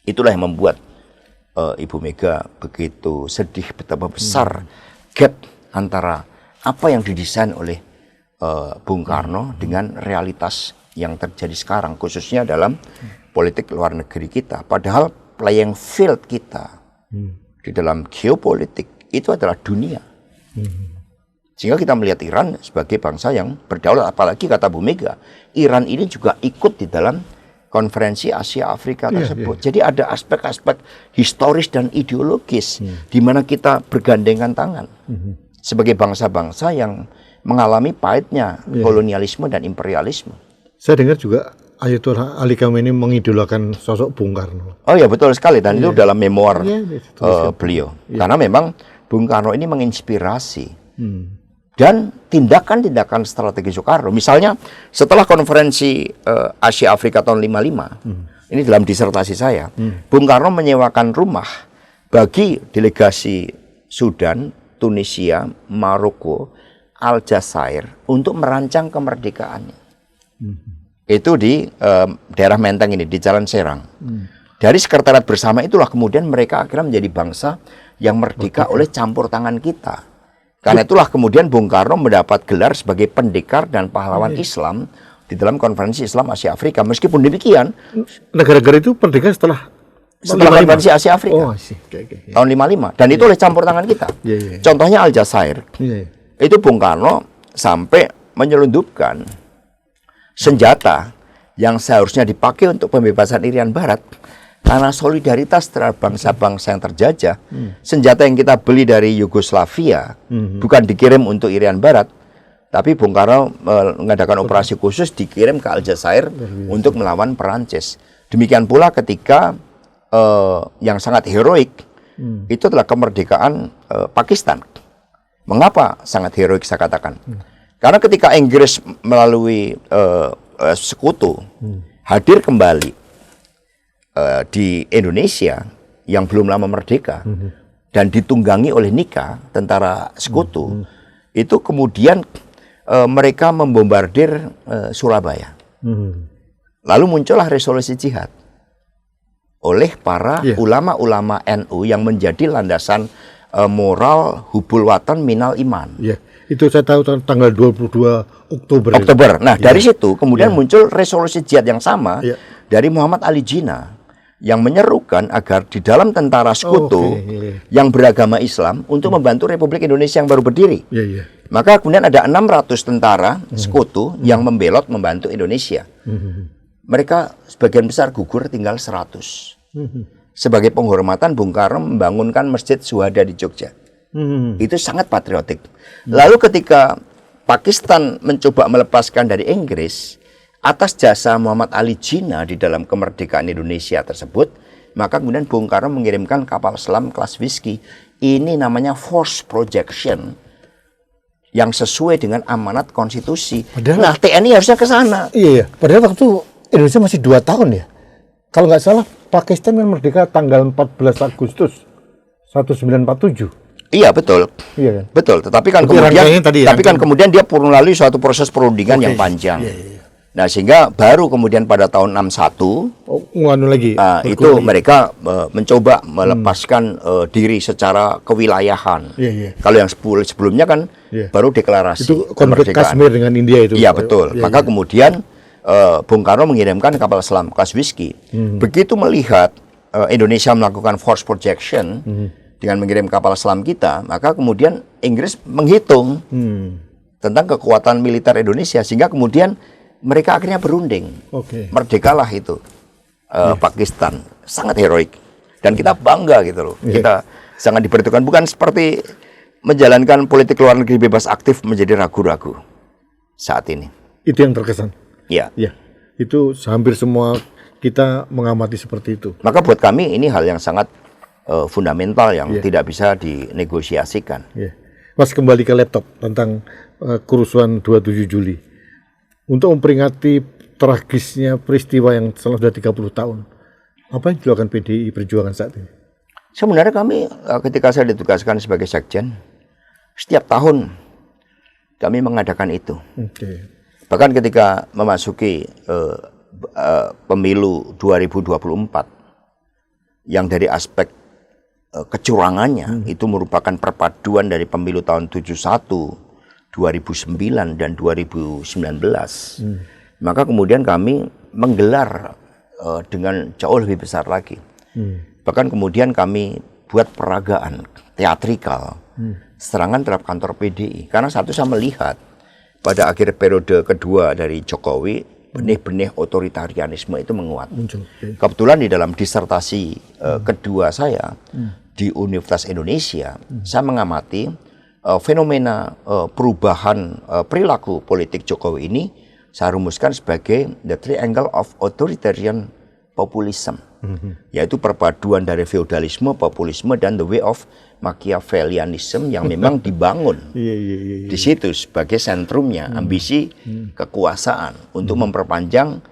Itulah yang membuat Ibu Mega begitu sedih, betapa besar gap antara apa yang didesain oleh Bung Karno dengan realitas yang terjadi sekarang, khususnya dalam politik luar negeri kita. Padahal playing field kita di dalam geopolitik itu adalah dunia. Sehingga kita melihat Iran sebagai bangsa yang berdaulat, apalagi kata Bu Mega, Iran ini juga ikut di dalam konferensi Asia Afrika tersebut. Jadi ada aspek-aspek historis dan ideologis di mana kita bergandengan tangan sebagai bangsa-bangsa yang mengalami pahitnya kolonialisme dan imperialisme. Saya dengar juga Ayatollah Ali Khamenei mengidolakan sosok Bung Karno. Oh ya, betul sekali, dan itu dalam memoir beliau. Karena memang Bung Karno ini menginspirasi dan tindakan-tindakan strategi Soekarno. Misalnya setelah konferensi Asia Afrika tahun 55, ini dalam disertasi saya, Bung Karno menyewakan rumah bagi delegasi Sudan, Tunisia, Maroko, Aljazair untuk merancang kemerdekaannya. Itu di daerah Menteng ini, di Jalan Serang. Dari sekretariat bersama itulah kemudian mereka akhirnya menjadi bangsa yang merdeka oleh campur tangan kita. Karena itulah kemudian Bung Karno mendapat gelar sebagai pendekar dan pahlawan Islam di dalam konferensi Islam Asia Afrika. Meskipun demikian, negara-negara itu merdeka setelah konferensi Asia Afrika. Oh, okay. Tahun 55. Dan itu oleh campur tangan kita. Contohnya Aljazair. Itu Bung Karno sampai menyelundupkan senjata yang seharusnya dipakai untuk pembebasan Irian Barat. Karena solidaritas terhadap bangsa-bangsa yang terjajah, senjata yang kita beli dari Yugoslavia bukan dikirim untuk Irian Barat, tapi Bung Karno mengadakan operasi khusus dikirim ke Aljazair untuk melawan Perancis. Demikian pula ketika yang sangat heroik itu adalah kemerdekaan Pakistan. Mengapa sangat heroik saya katakan? Karena ketika Inggris melalui sekutu hadir kembali di Indonesia yang belum lama merdeka dan ditunggangi oleh Nika, tentara sekutu, itu kemudian mereka membombardir Surabaya. Lalu muncullah resolusi jihad oleh para ulama-ulama NU yang menjadi landasan moral hubul watan minal iman. Itu saya tahu tanggal 22 Oktober. Nah, dari situ kemudian muncul resolusi jihad yang sama dari Muhammad Ali Jinnah yang menyerukan agar di dalam tentara sekutu yang beragama Islam untuk membantu Republik Indonesia yang baru berdiri. Maka kemudian ada 600 tentara sekutu yang membelot membantu Indonesia. Mereka sebagian besar gugur, tinggal 100. Sebagai penghormatan, Bung Karno membangunkan Masjid Syuhada di Jogja. Itu sangat patriotik. Lalu ketika Pakistan mencoba melepaskan dari Inggris atas jasa Muhammad Ali Jinnah di dalam kemerdekaan Indonesia tersebut, maka kemudian Bung Karno mengirimkan kapal selam kelas Whiskey. Ini namanya force projection yang sesuai dengan amanat konstitusi. Padahal, nah, TNI harusnya ke sana. Iya, padahal waktu Indonesia masih 2 tahun ya. Kalau nggak salah, Pakistan kan merdeka tanggal 14 Agustus 1947. Iya, betul. Iya kan? Betul, tetapi kan kemudian dia melalui suatu proses perundingan yang panjang. Nah, sehingga baru kemudian pada tahun 61 itu mereka mencoba melepaskan diri secara kewilayahan. Kalau yang sebelumnya kan baru deklarasi itu konflik Kashmir dengan India itu. Iya, betul. Maka kemudian Bung Karno mengirimkan kapal selam kelas Whiskey. Begitu melihat Indonesia melakukan force projection dengan mengirim kapal selam kita, maka kemudian Inggris menghitung tentang kekuatan militer Indonesia, sehingga kemudian mereka akhirnya berunding. Merdekalah itu Pakistan. Sangat heroik. Dan kita bangga gitu loh. Kita sangat diperhitungkan. Bukan seperti menjalankan politik luar negeri bebas aktif menjadi ragu-ragu saat ini. Itu yang terkesan. Iya. Itu hampir semua kita mengamati seperti itu. Maka buat kami ini hal yang sangat fundamental yang tidak bisa dinegosiasikan. Mas, kembali ke laptop tentang kerusuhan 27 Juli. Untuk memperingati tragisnya peristiwa yang sudah 30 tahun, apa yang dilakukan PDI Perjuangan saat ini? Sebenarnya kami ketika saya ditugaskan sebagai sekjen, setiap tahun kami mengadakan itu. Bahkan ketika memasuki pemilu 2024, yang dari aspek kecurangannya itu merupakan perpaduan dari pemilu tahun 71, 2009 dan 2019. Maka kemudian kami menggelar dengan jauh lebih besar lagi. Bahkan kemudian kami buat peragaan teatrikal serangan terhadap kantor PDI. Karena satu, saya melihat pada akhir periode kedua dari Jokowi, benih-benih otoritarianisme itu menguat. Kebetulan di dalam disertasi kedua saya di Universitas Indonesia, saya mengamati fenomena perubahan perilaku politik Jokowi ini saya rumuskan sebagai the triangle of authoritarian populism, yaitu perpaduan dari feodalisme, populisme, dan the way of Machiavellianism yang memang dibangun di situ sebagai sentrumnya ambisi kekuasaan untuk memperpanjang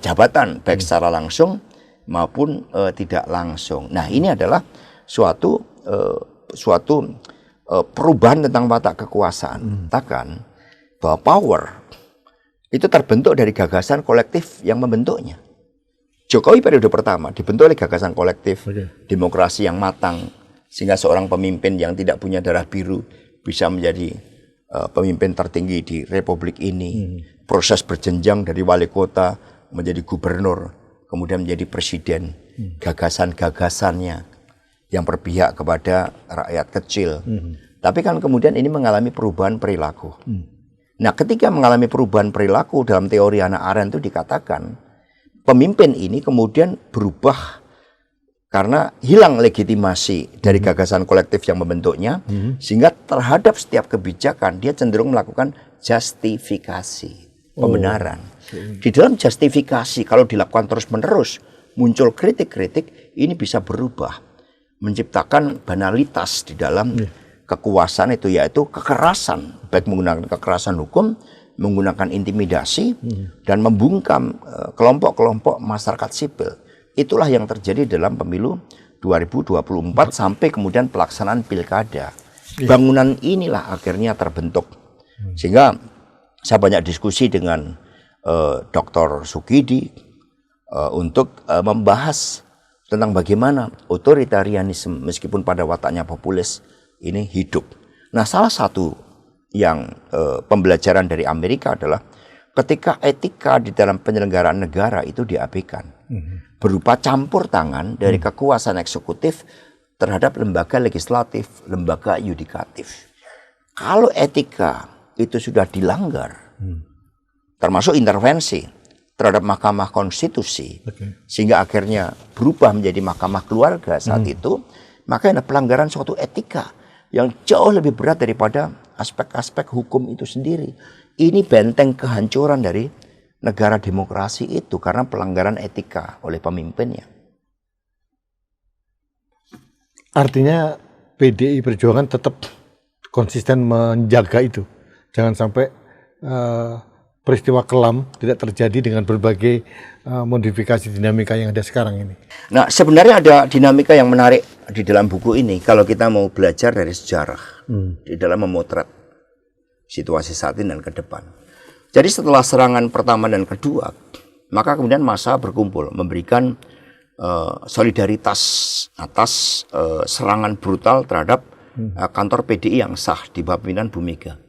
jabatan baik secara langsung maupun tidak langsung. Nah, ini adalah suatu perubahan tentang watak kekuasaan. Katakan bahwa power itu terbentuk dari gagasan kolektif yang membentuknya. Jokowi periode pertama dibentuk oleh gagasan kolektif, demokrasi yang matang, sehingga seorang pemimpin yang tidak punya darah biru bisa menjadi pemimpin tertinggi di republik ini. Proses berjenjang dari wali kota menjadi gubernur, kemudian menjadi presiden. Gagasan-gagasannya yang berpihak kepada rakyat kecil. Tapi kan kemudian ini mengalami perubahan perilaku. Nah, ketika mengalami perubahan perilaku dalam teori Hannah Arendt itu dikatakan pemimpin ini kemudian berubah karena hilang legitimasi dari gagasan kolektif yang membentuknya, sehingga terhadap setiap kebijakan dia cenderung melakukan justifikasi, pembenaran. Di dalam justifikasi kalau dilakukan terus-menerus muncul kritik-kritik, ini bisa berubah, menciptakan banalitas di dalam kekuasaan itu, yaitu kekerasan, baik menggunakan kekerasan hukum, menggunakan intimidasi, dan membungkam kelompok-kelompok masyarakat sipil. Itulah yang terjadi dalam pemilu 2024 sampai kemudian pelaksanaan pilkada. Bangunan inilah akhirnya terbentuk. Sehingga saya banyak diskusi dengan Dr. Sukidi untuk membahas tentang bagaimana otoritarianisme meskipun pada wataknya populis ini hidup. Nah, salah satu yang pembelajaran dari Amerika adalah ketika etika di dalam penyelenggaraan negara itu diabaikan, berupa campur tangan dari kekuasaan eksekutif terhadap lembaga legislatif, lembaga yudikatif. Kalau etika itu sudah dilanggar, termasuk intervensi terhadap Mahkamah Konstitusi, sehingga akhirnya berubah menjadi Mahkamah Keluarga saat itu, maka ada pelanggaran suatu etika yang jauh lebih berat daripada aspek-aspek hukum itu sendiri. Ini benteng kehancuran dari negara demokrasi itu karena pelanggaran etika oleh pemimpinnya. Artinya PDI Perjuangan tetap konsisten menjaga itu. Jangan sampai peristiwa kelam tidak terjadi dengan berbagai modifikasi dinamika yang ada sekarang ini. Nah, sebenarnya ada dinamika yang menarik di dalam buku ini kalau kita mau belajar dari sejarah di dalam memotret situasi saat ini dan ke depan. Jadi setelah serangan pertama dan kedua, maka kemudian massa berkumpul memberikan solidaritas atas serangan brutal terhadap kantor PDI yang sah di bawah pimpinan Bu Mega.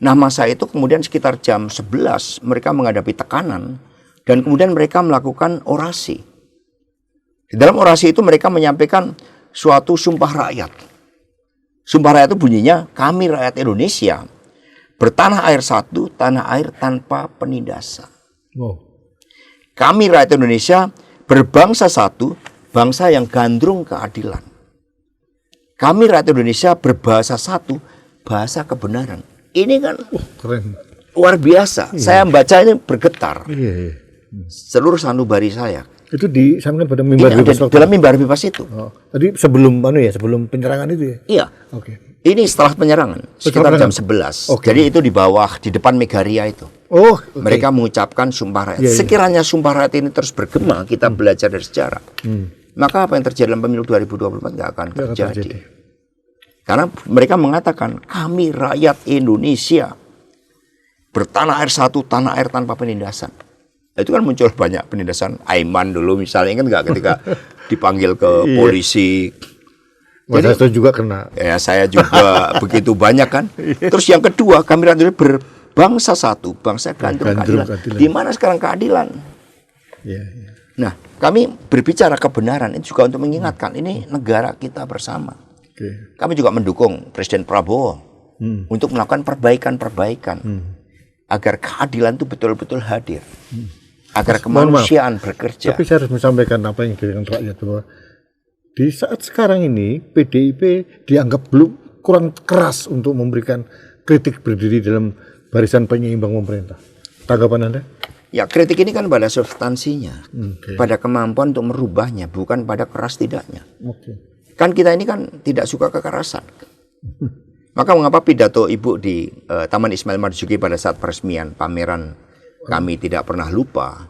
Nah, masa itu kemudian sekitar jam 11 mereka menghadapi tekanan dan kemudian mereka melakukan orasi. Di dalam orasi itu mereka menyampaikan suatu sumpah rakyat. Sumpah rakyat itu bunyinya, kami rakyat Indonesia bertanah air satu, tanah air tanpa penindasan. Kami rakyat Indonesia berbangsa satu, bangsa yang gandrung keadilan. Kami rakyat Indonesia berbahasa satu, bahasa kebenaran. Ini kan keren, luar biasa. Saya membaca ini bergetar. Seluruh sanubari saya. Itu disampaikan pada mimbar bebas dalam mimbar bebas itu. Tadi sebelum sebelum penyerangan itu ya? Iya. Ini setelah penyerangan, sekitar jam 11. Jadi itu di bawah, di depan Megaria itu. Mereka mengucapkan sumpah rakyat. Sekiranya sumpah rakyat ini terus bergema, kita belajar dari sejarah. Maka apa yang terjadi dalam pemilu 2024 nggak akan terjadi. Karena mereka mengatakan, kami rakyat Indonesia bertanah air satu, tanah air tanpa penindasan. Itu kan muncul banyak penindasan. Aiman dulu misalnya kan nggak ketika dipanggil ke polisi. Jadi saya juga kena. Ya, saya juga begitu banyak kan. Terus yang kedua, kami rakyat Indonesia berbangsa satu, bangsa gandrung keadilan. Di mana sekarang keadilan? Nah, kami berbicara kebenaran itu juga untuk mengingatkan ini negara kita bersama. Kami juga mendukung Presiden Prabowo untuk melakukan perbaikan-perbaikan agar keadilan itu betul-betul hadir, agar kemanusiaan bekerja. Tapi saya harus menyampaikan apa yang dikatakan rakyat bahwa di saat sekarang ini PDIP dianggap belum kurang keras untuk memberikan kritik berdiri dalam barisan penyeimbang pemerintah. Tanggapan Anda? Ya, kritik ini kan pada substansinya, Oke. pada kemampuan untuk merubahnya, bukan pada keras tidaknya. Oke. Kan kita ini kan tidak suka kekerasan. Maka mengapa pidato Ibu di Taman Ismail Marzuki pada saat peresmian pameran Kami Tidak Pernah Lupa,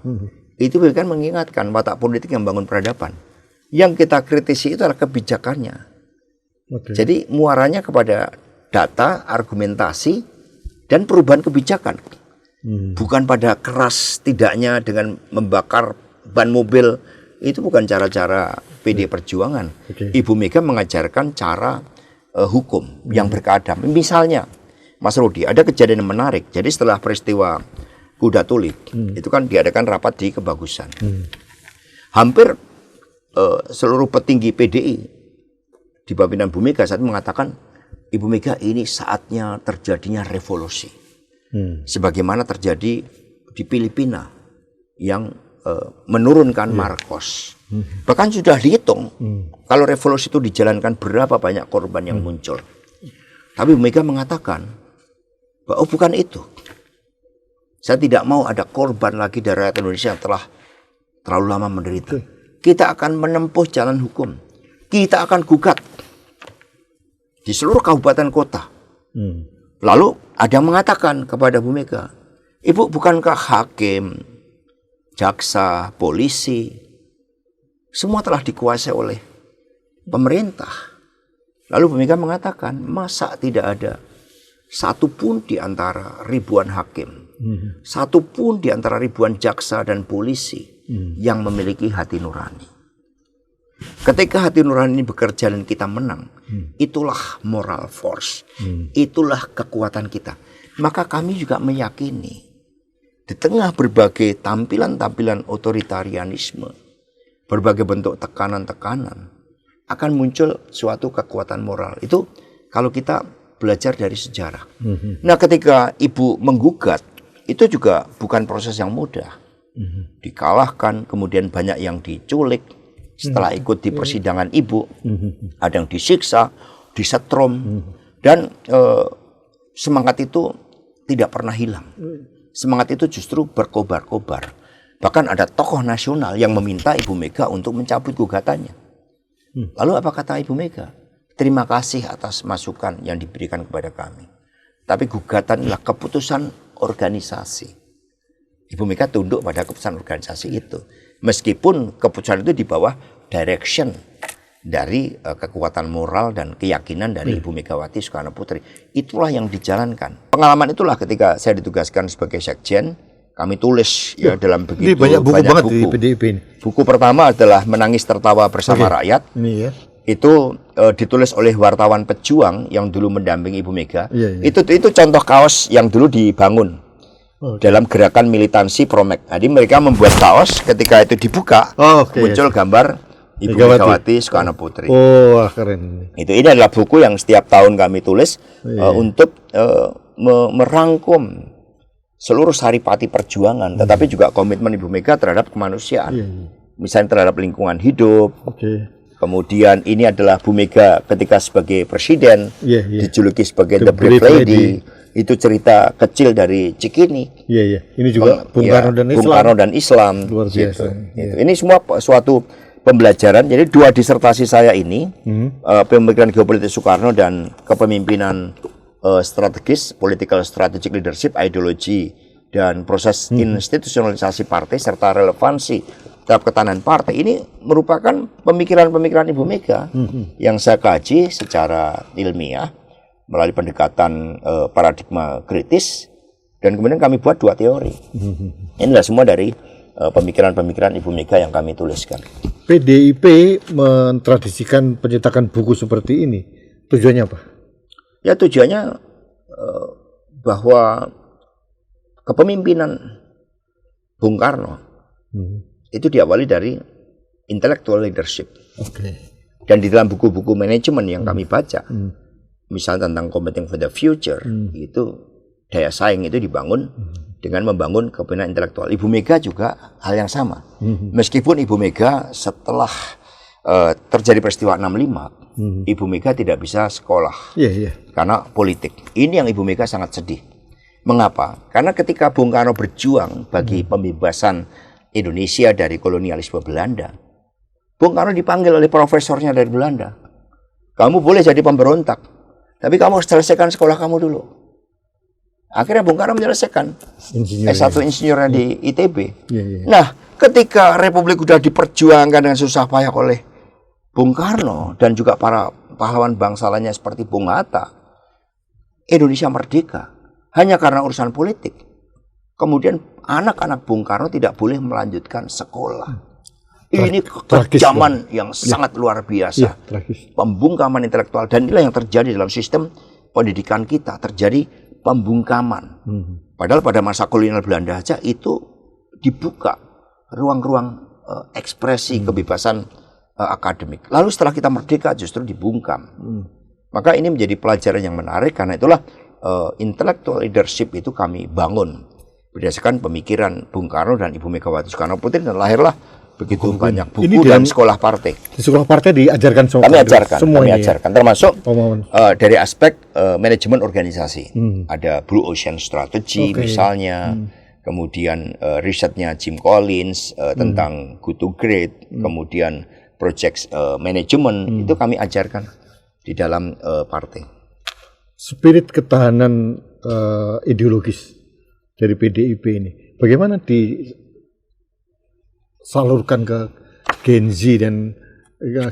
itu kan mengingatkan watak politik yang membangun peradaban. Yang kita kritisi itu adalah kebijakannya. Oke. Jadi muaranya kepada data, argumentasi, dan perubahan kebijakan. Bukan pada keras tidaknya dengan membakar ban mobil. Itu bukan cara-cara PD Perjuangan. Oke. Ibu Mega mengajarkan cara hukum yang berkeadaan. Misalnya, Mas Rudi, ada kejadian yang menarik. Jadi setelah peristiwa Kuda Tuli, itu kan diadakan rapat di Kebagusan. Hampir seluruh petinggi PDI di bawah pimpinan Bu Mega saat itu mengatakan, Ibu Mega, ini saatnya terjadinya revolusi. Sebagaimana terjadi di Filipina yang menurunkan Marcos. Bahkan sudah dihitung kalau revolusi itu dijalankan berapa banyak korban yang muncul. Tapi Bu Mega mengatakan bahwa bukan itu. Saya tidak mau ada korban lagi dari rakyat Indonesia yang telah terlalu lama menderita. Kita akan menempuh jalan hukum. Kita akan gugat di seluruh kabupaten kota. Lalu ada yang mengatakan kepada Bu Mega, Ibu, bukankah hakim, jaksa, polisi, semua telah dikuasai oleh pemerintah? Lalu Bu Mega mengatakan, masa tidak ada satu pun di antara ribuan hakim, satu pun di antara ribuan jaksa dan polisi yang memiliki hati nurani. Ketika hati nurani ini bekerja dan kita menang, itulah moral force, itulah kekuatan kita. Maka kami juga meyakini di tengah berbagai tampilan-tampilan otoritarianisme, berbagai bentuk tekanan-tekanan, akan muncul suatu kekuatan moral. Itu kalau kita belajar dari sejarah. Nah, ketika Ibu menggugat, itu juga bukan proses yang mudah. Dikalahkan, kemudian banyak yang diculik. Setelah ikut di persidangan Ibu, ada yang disiksa, disetrum, dan semangat itu tidak pernah hilang. Semangat itu justru berkobar-kobar. Bahkan ada tokoh nasional yang meminta Ibu Mega untuk mencabut gugatannya. Lalu apa kata Ibu Mega? Terima kasih atas masukan yang diberikan kepada kami. Tapi gugatan adalah keputusan organisasi. Ibu Mega tunduk pada keputusan organisasi itu. Meskipun keputusan itu di bawah direction dari kekuatan moral dan keyakinan dari Ibu Megawati Soekarno Putri. Itulah yang dijalankan. Pengalaman itulah ketika saya ditugaskan sebagai sekjen, kami tulis ya dalam begitu Ini banyak buku banget buku. di PDIP ini. Buku pertama adalah Menangis Tertawa Bersama Rakyat. Ini ya. Itu ditulis oleh wartawan pejuang yang dulu mendampingi Ibu Mega. Iya. Itu contoh kaos yang dulu dibangun dalam gerakan militansi Promek. Jadi mereka membuat kaos, ketika itu dibuka muncul gambar Ibu Megawati Soekarno Putri. Oh, wah, keren. Ini adalah buku yang setiap tahun kami tulis untuk merangkum seluruh saripati perjuangan, tetapi juga komitmen Ibu Mega terhadap kemanusiaan. Misalnya terhadap lingkungan hidup. Kemudian ini adalah Bu Mega ketika sebagai presiden, dijuluki sebagai The Brave Lady. Itu cerita kecil dari Cikini. Ini juga Bung Karno dan Islam. Luar biasa. Gitu. Ini semua suatu pembelajaran. Jadi dua disertasi saya ini, pemikiran geopolitik Soekarno dan kepemimpinan strategis, political strategic leadership, ideologi, dan proses institusionalisasi partai serta relevansi terhadap ketahanan partai. Ini merupakan pemikiran-pemikiran Ibu Mega yang saya kaji secara ilmiah melalui pendekatan paradigma kritis, dan kemudian kami buat dua teori. Inilah semua dari pemikiran-pemikiran Ibu Mega yang kami tuliskan. PDIP mentradisikan pencetakan buku seperti ini, tujuannya apa? Ya, tujuannya bahwa kepemimpinan Bung Karno itu diawali dari intellectual leadership. Dan di dalam buku-buku manajemen yang kami baca, misalnya tentang Committing for the Future, itu daya saing itu dibangun dengan membangun kepemimpinan intelektual. Ibu Mega juga hal yang sama. Meskipun Ibu Mega setelah terjadi peristiwa 65, Ibu Mega tidak bisa sekolah karena politik. Ini yang Ibu Mega sangat sedih. Mengapa? Karena ketika Bung Karno berjuang bagi pembebasan Indonesia dari kolonialisme Belanda, Bung Karno dipanggil oleh profesornya dari Belanda. Kamu boleh jadi pemberontak, tapi kamu harus selesaikan sekolah kamu dulu. Akhirnya Bung Karno menyelesaikan S1 insinyurnya di ITB. Nah, ketika Republik sudah diperjuangkan dengan susah payah oleh Bung Karno dan juga para pahlawan bangsa lainnya seperti Bung Hatta, Indonesia merdeka hanya karena urusan politik. Kemudian anak-anak Bung Karno tidak boleh melanjutkan sekolah. Ini kekejaman yang sangat luar biasa. Pembungkaman intelektual, dan inilah yang terjadi dalam sistem pendidikan kita, terjadi pembungkaman. Padahal pada masa kolonial Belanda saja itu dibuka ruang-ruang ekspresi kebebasan akademik. Lalu setelah kita merdeka justru dibungkam. Maka ini menjadi pelajaran yang menarik, karena itulah intellectual leadership itu kami bangun berdasarkan pemikiran Bung Karno dan Ibu Megawati Soekarno Putri, dan lahirlah begitu banyak buku dan sekolah partai. Di sekolah partai diajarkan semua. Kami ajarkan, termasuk dari aspek manajemen organisasi. Ada Blue Ocean Strategy misalnya, kemudian risetnya Jim Collins tentang Good to Great, kemudian project manajemen itu kami ajarkan di dalam partai. Spirit ketahanan ideologis dari PDIP ini bagaimana disalurkan ke Gen Z dan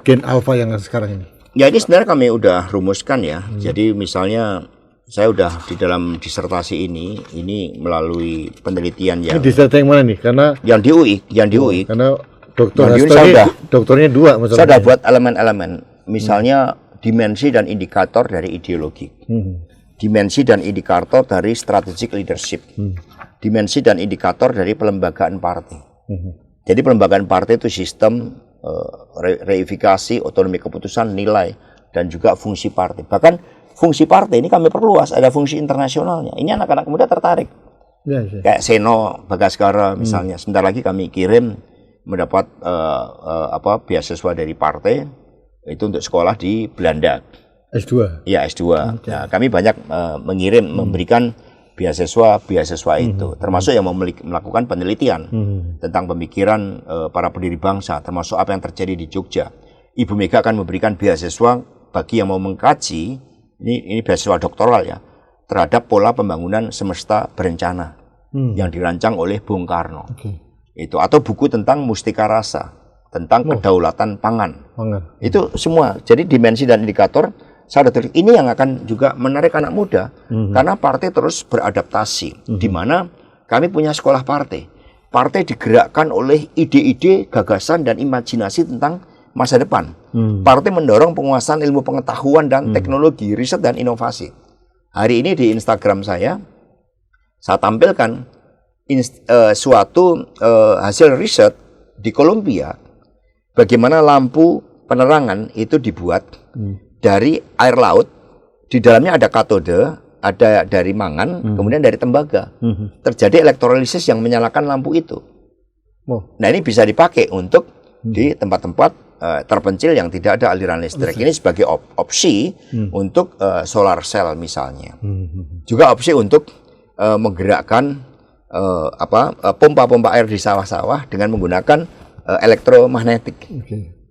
Gen Alpha yang sekarang ini? Ya, ini sebenarnya kami udah rumuskan ya. Jadi misalnya saya udah di dalam disertasi ini melalui penelitian yang ini disertasi yang mana nih? Karena yang di UI. Karena doktornya 2 Saya udah buat elemen-elemen, misalnya dimensi dan indikator dari ideologi, dimensi dan indikator dari strategic leadership, dimensi dan indikator dari pelembagaan partai. Jadi pelembagaan partai itu sistem reifikasi, otonomi keputusan, nilai, dan juga fungsi partai. Bahkan fungsi partai ini kami perluas, ada fungsi internasionalnya. Ini anak-anak muda tertarik. Kayak Seno Bagaskara misalnya, sebentar lagi kami kirim mendapat beasiswa dari partai itu untuk sekolah di Belanda. S2. Ya, S2. Nah, kami banyak memberikan beasiswa itu, termasuk yang melakukan penelitian tentang pemikiran para pendiri bangsa, termasuk apa yang terjadi di Jogja. Ibu Mega akan memberikan beasiswa bagi yang mau mengkaji, ini beasiswa doktoral ya, terhadap pola pembangunan semesta berencana yang dirancang oleh Bung Karno. Itu, atau buku tentang Mustika Rasa, tentang kedaulatan pangan. Itu semua. Jadi dimensi dan indikator ini yang akan juga menarik anak muda, karena partai terus beradaptasi. Di mana kami punya sekolah partai. Partai digerakkan oleh ide-ide, gagasan, dan imajinasi tentang masa depan. Partai mendorong penguasaan ilmu pengetahuan dan teknologi, riset dan inovasi. Hari ini di Instagram saya tampilkan suatu hasil riset di Kolombia, bagaimana lampu penerangan itu dibuat dari air laut, di dalamnya ada katode, ada dari mangan, kemudian dari tembaga. Terjadi elektrolisis yang menyalakan lampu itu. Nah, ini bisa dipakai untuk di tempat-tempat terpencil yang tidak ada aliran listrik. Ini sebagai opsi untuk solar cell misalnya. Juga opsi untuk menggerakkan pompa-pompa air di sawah-sawah dengan menggunakan elektromagnetik.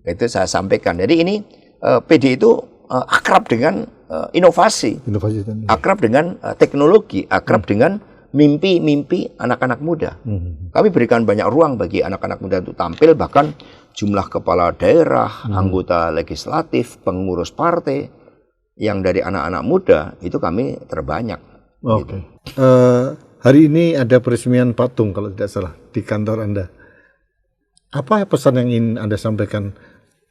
Itu saya sampaikan. Jadi ini PD itu akrab dengan inovasi, akrab dengan teknologi, akrab dengan mimpi-mimpi anak-anak muda. Kami berikan banyak ruang bagi anak-anak muda untuk tampil, bahkan jumlah kepala daerah, anggota legislatif, pengurus partai yang dari anak-anak muda itu kami terbanyak. Gitu. Hari ini ada peresmian patung kalau tidak salah di kantor Anda. Apa pesan yang ingin Anda sampaikan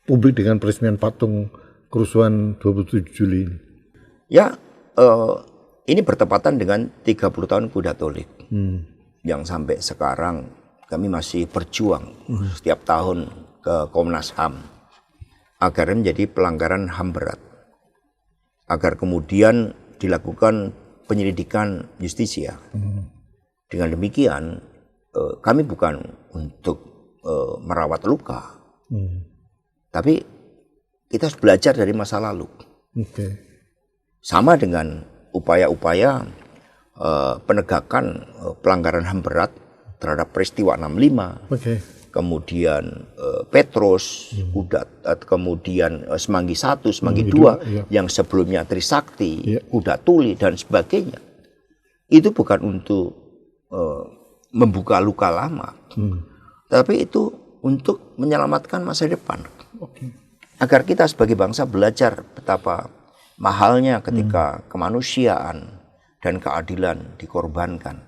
publik dengan peresmian patung kerusuhan 27 Juli ini? Ya, ini bertepatan dengan 30 tahun Kuda Tuli. Yang sampai sekarang kami masih berjuang setiap tahun ke Komnas HAM agar menjadi pelanggaran HAM berat. Agar kemudian dilakukan penyelidikan justisia. Dengan demikian, kami bukan untuk merawat luka, tapi kita harus belajar dari masa lalu. Sama dengan upaya-upaya penegakan pelanggaran HAM berat terhadap peristiwa 65, kemudian Petrus, kemudian Semanggi 1, Semanggi 2, yang sebelumnya Trisakti, Kuda Tuli, dan sebagainya. Itu bukan untuk membuka luka lama, tapi itu untuk menyelamatkan masa depan. Agar kita sebagai bangsa belajar betapa mahalnya ketika kemanusiaan dan keadilan dikorbankan.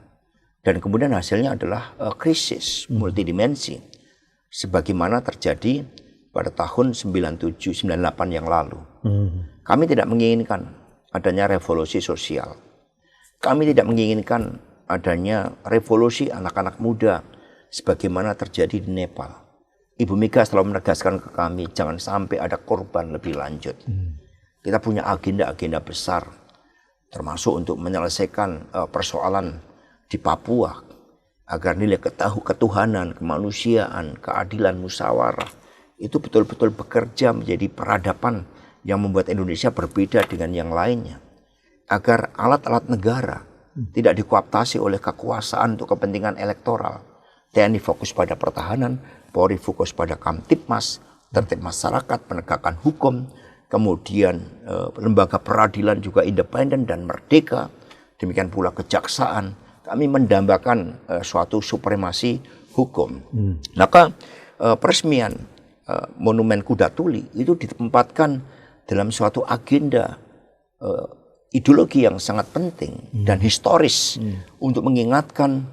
Dan kemudian hasilnya adalah krisis multidimensi. Sebagaimana terjadi pada tahun 97-98 yang lalu. Kami tidak menginginkan adanya revolusi sosial. Kami tidak menginginkan adanya revolusi anak-anak muda sebagaimana terjadi di Nepal. Ibu Mega selalu menegaskan ke kami, jangan sampai ada korban lebih lanjut. Kita punya agenda-agenda besar, termasuk untuk menyelesaikan persoalan di Papua, agar nilai ketuhanan, kemanusiaan, keadilan, musyawarah, itu betul-betul bekerja menjadi peradaban yang membuat Indonesia berbeda dengan yang lainnya. Agar alat-alat negara tidak dikooptasi oleh kekuasaan untuk kepentingan elektoral. TNI fokus pada pertahanan, Polri fokus pada Kamtipmas, tertib masyarakat, penegakan hukum, kemudian lembaga peradilan juga independen dan merdeka, demikian pula kejaksaan. Kami mendambakan suatu supremasi hukum. Maka peresmian Monumen Kuda Tuli itu ditempatkan dalam suatu agenda ideologi yang sangat penting dan historis untuk mengingatkan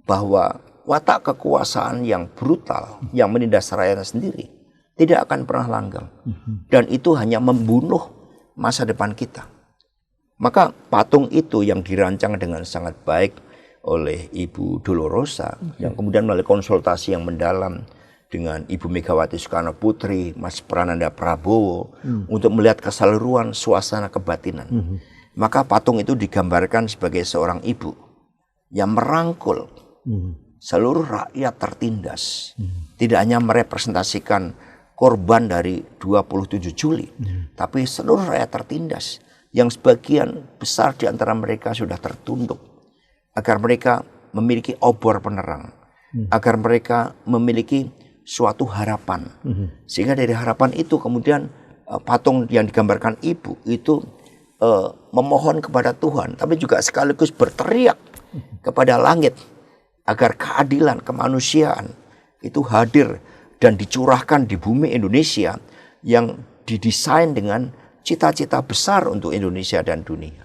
bahwa watak kekuasaan yang brutal, yang menindas rakyatnya sendiri, tidak akan pernah langgeng. Dan itu hanya membunuh masa depan kita. Maka patung itu yang dirancang dengan sangat baik oleh Ibu Dolorosa, yang kemudian melalui konsultasi yang mendalam dengan Ibu Megawati Soekarno Putri, Mas Prananda Prabowo, untuk melihat keseluruhan suasana kebatinan. Maka patung itu digambarkan sebagai seorang ibu yang merangkul seluruh rakyat tertindas. Tidak hanya merepresentasikan korban dari 27 Juli, tapi seluruh rakyat tertindas yang sebagian besar di antara mereka sudah tertunduk. Agar mereka memiliki obor penerang, agar mereka memiliki suatu harapan. Sehingga dari harapan itu kemudian patung yang digambarkan ibu itu memohon kepada Tuhan, tapi juga sekaligus berteriak kepada langit agar keadilan, kemanusiaan itu hadir dan dicurahkan di bumi Indonesia yang didesain dengan cita-cita besar untuk Indonesia dan dunia.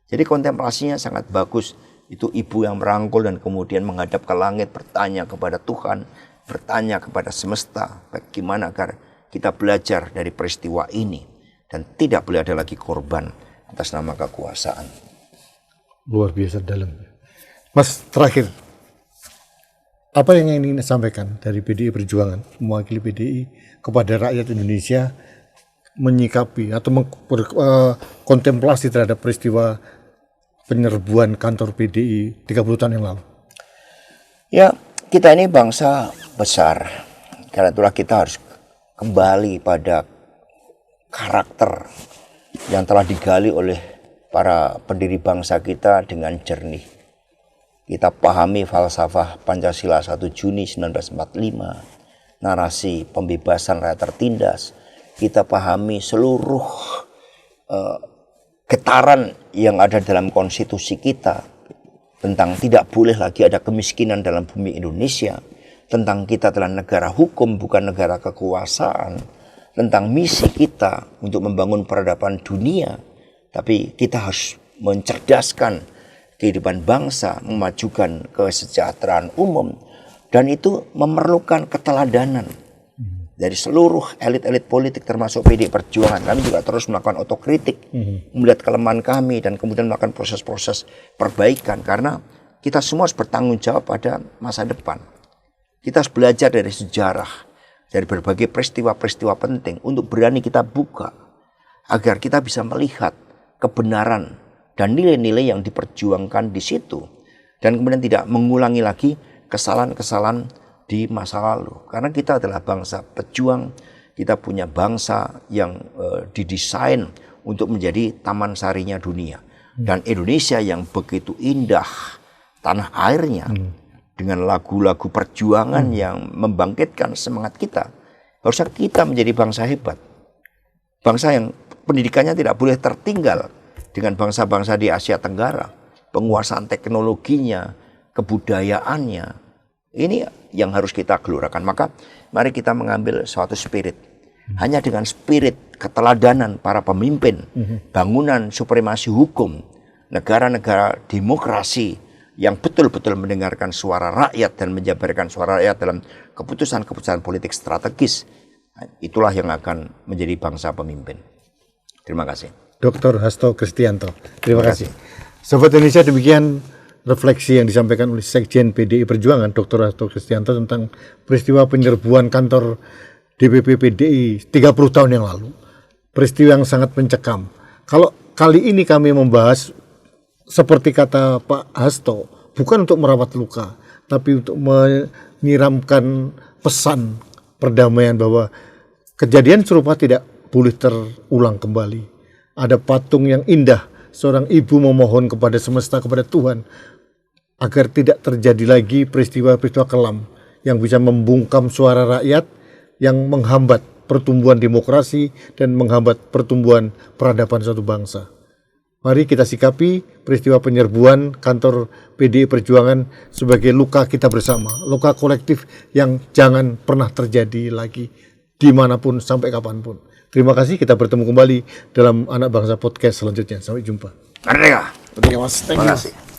Jadi kontemplasinya sangat bagus. Itu ibu yang merangkul dan kemudian menghadap ke langit, bertanya kepada Tuhan, bertanya kepada semesta, bagaimana agar kita belajar dari peristiwa ini dan tidak boleh ada lagi korban atas nama kekuasaan. Luar biasa dalam. Mas, terakhir, apa yang ingin disampaikan dari PDI Perjuangan, mewakili PDI kepada rakyat Indonesia menyikapi atau kontemplasi terhadap peristiwa penyerbuan kantor PDI 30 tahun yang lalu? Ya, kita ini bangsa besar. Karena itulah kita harus kembali pada karakter yang telah digali oleh para pendiri bangsa kita dengan jernih. Kita pahami falsafah Pancasila 1 Juni 1945, narasi pembebasan rakyat tertindas. Kita pahami seluruh getaran yang ada dalam konstitusi kita tentang tidak boleh lagi ada kemiskinan dalam bumi Indonesia, tentang kita adalah negara hukum bukan negara kekuasaan, tentang misi kita untuk membangun peradaban dunia, tapi kita harus mencerdaskan kehidupan bangsa, memajukan kesejahteraan umum, dan itu memerlukan keteladanan dari seluruh elit-elit politik termasuk PDI Perjuangan. Kami juga terus melakukan otokritik, melihat kelemahan kami dan kemudian melakukan proses-proses perbaikan karena kita semua harus bertanggung jawab pada masa depan. Kita harus belajar dari sejarah, dari berbagai peristiwa-peristiwa penting untuk berani kita buka agar kita bisa melihat kebenaran dan nilai-nilai yang diperjuangkan di situ dan kemudian tidak mengulangi lagi kesalahan-kesalahan di masa lalu. Karena kita adalah bangsa pejuang, kita punya bangsa yang didesain untuk menjadi taman sarinya dunia. Dan Indonesia yang begitu indah tanah airnya, dengan lagu-lagu perjuangan yang membangkitkan semangat kita, harusnya kita menjadi bangsa hebat. Bangsa yang pendidikannya tidak boleh tertinggal dengan bangsa-bangsa di Asia Tenggara. Penguasaan teknologinya, kebudayaannya, ini yang harus kita gelurakan. Maka mari kita mengambil suatu spirit. Hanya dengan spirit keteladanan para pemimpin, bangunan supremasi hukum, negara-negara demokrasi yang betul-betul mendengarkan suara rakyat dan menjabarkan suara rakyat dalam keputusan-keputusan politik strategis, itulah yang akan menjadi bangsa pemimpin. Terima kasih. Dr. Hasto Kristianto. Terima kasih. Sobat Indonesia, demikian refleksi yang disampaikan oleh Sekjen PDI Perjuangan Dr. Hasto Kristianto tentang peristiwa penyerbuan kantor DPP PDI 30 tahun yang lalu. Peristiwa yang sangat mencekam. Kalau kali ini kami membahas seperti kata Pak Hasto, bukan untuk merawat luka, tapi untuk menyiramkan pesan perdamaian bahwa kejadian serupa tidak boleh terulang kembali. Ada patung yang indah, seorang ibu memohon kepada semesta, kepada Tuhan, agar tidak terjadi lagi peristiwa-peristiwa kelam yang bisa membungkam suara rakyat, yang menghambat pertumbuhan demokrasi dan menghambat pertumbuhan peradaban suatu bangsa. Mari kita sikapi peristiwa penyerbuan kantor PDI Perjuangan sebagai luka kita bersama, luka kolektif yang jangan pernah terjadi lagi dimanapun sampai kapanpun. Terima kasih, kita bertemu kembali dalam Anak Bangsa Podcast selanjutnya. Sampai jumpa. Merdeka. Terima kasih. Terima kasih.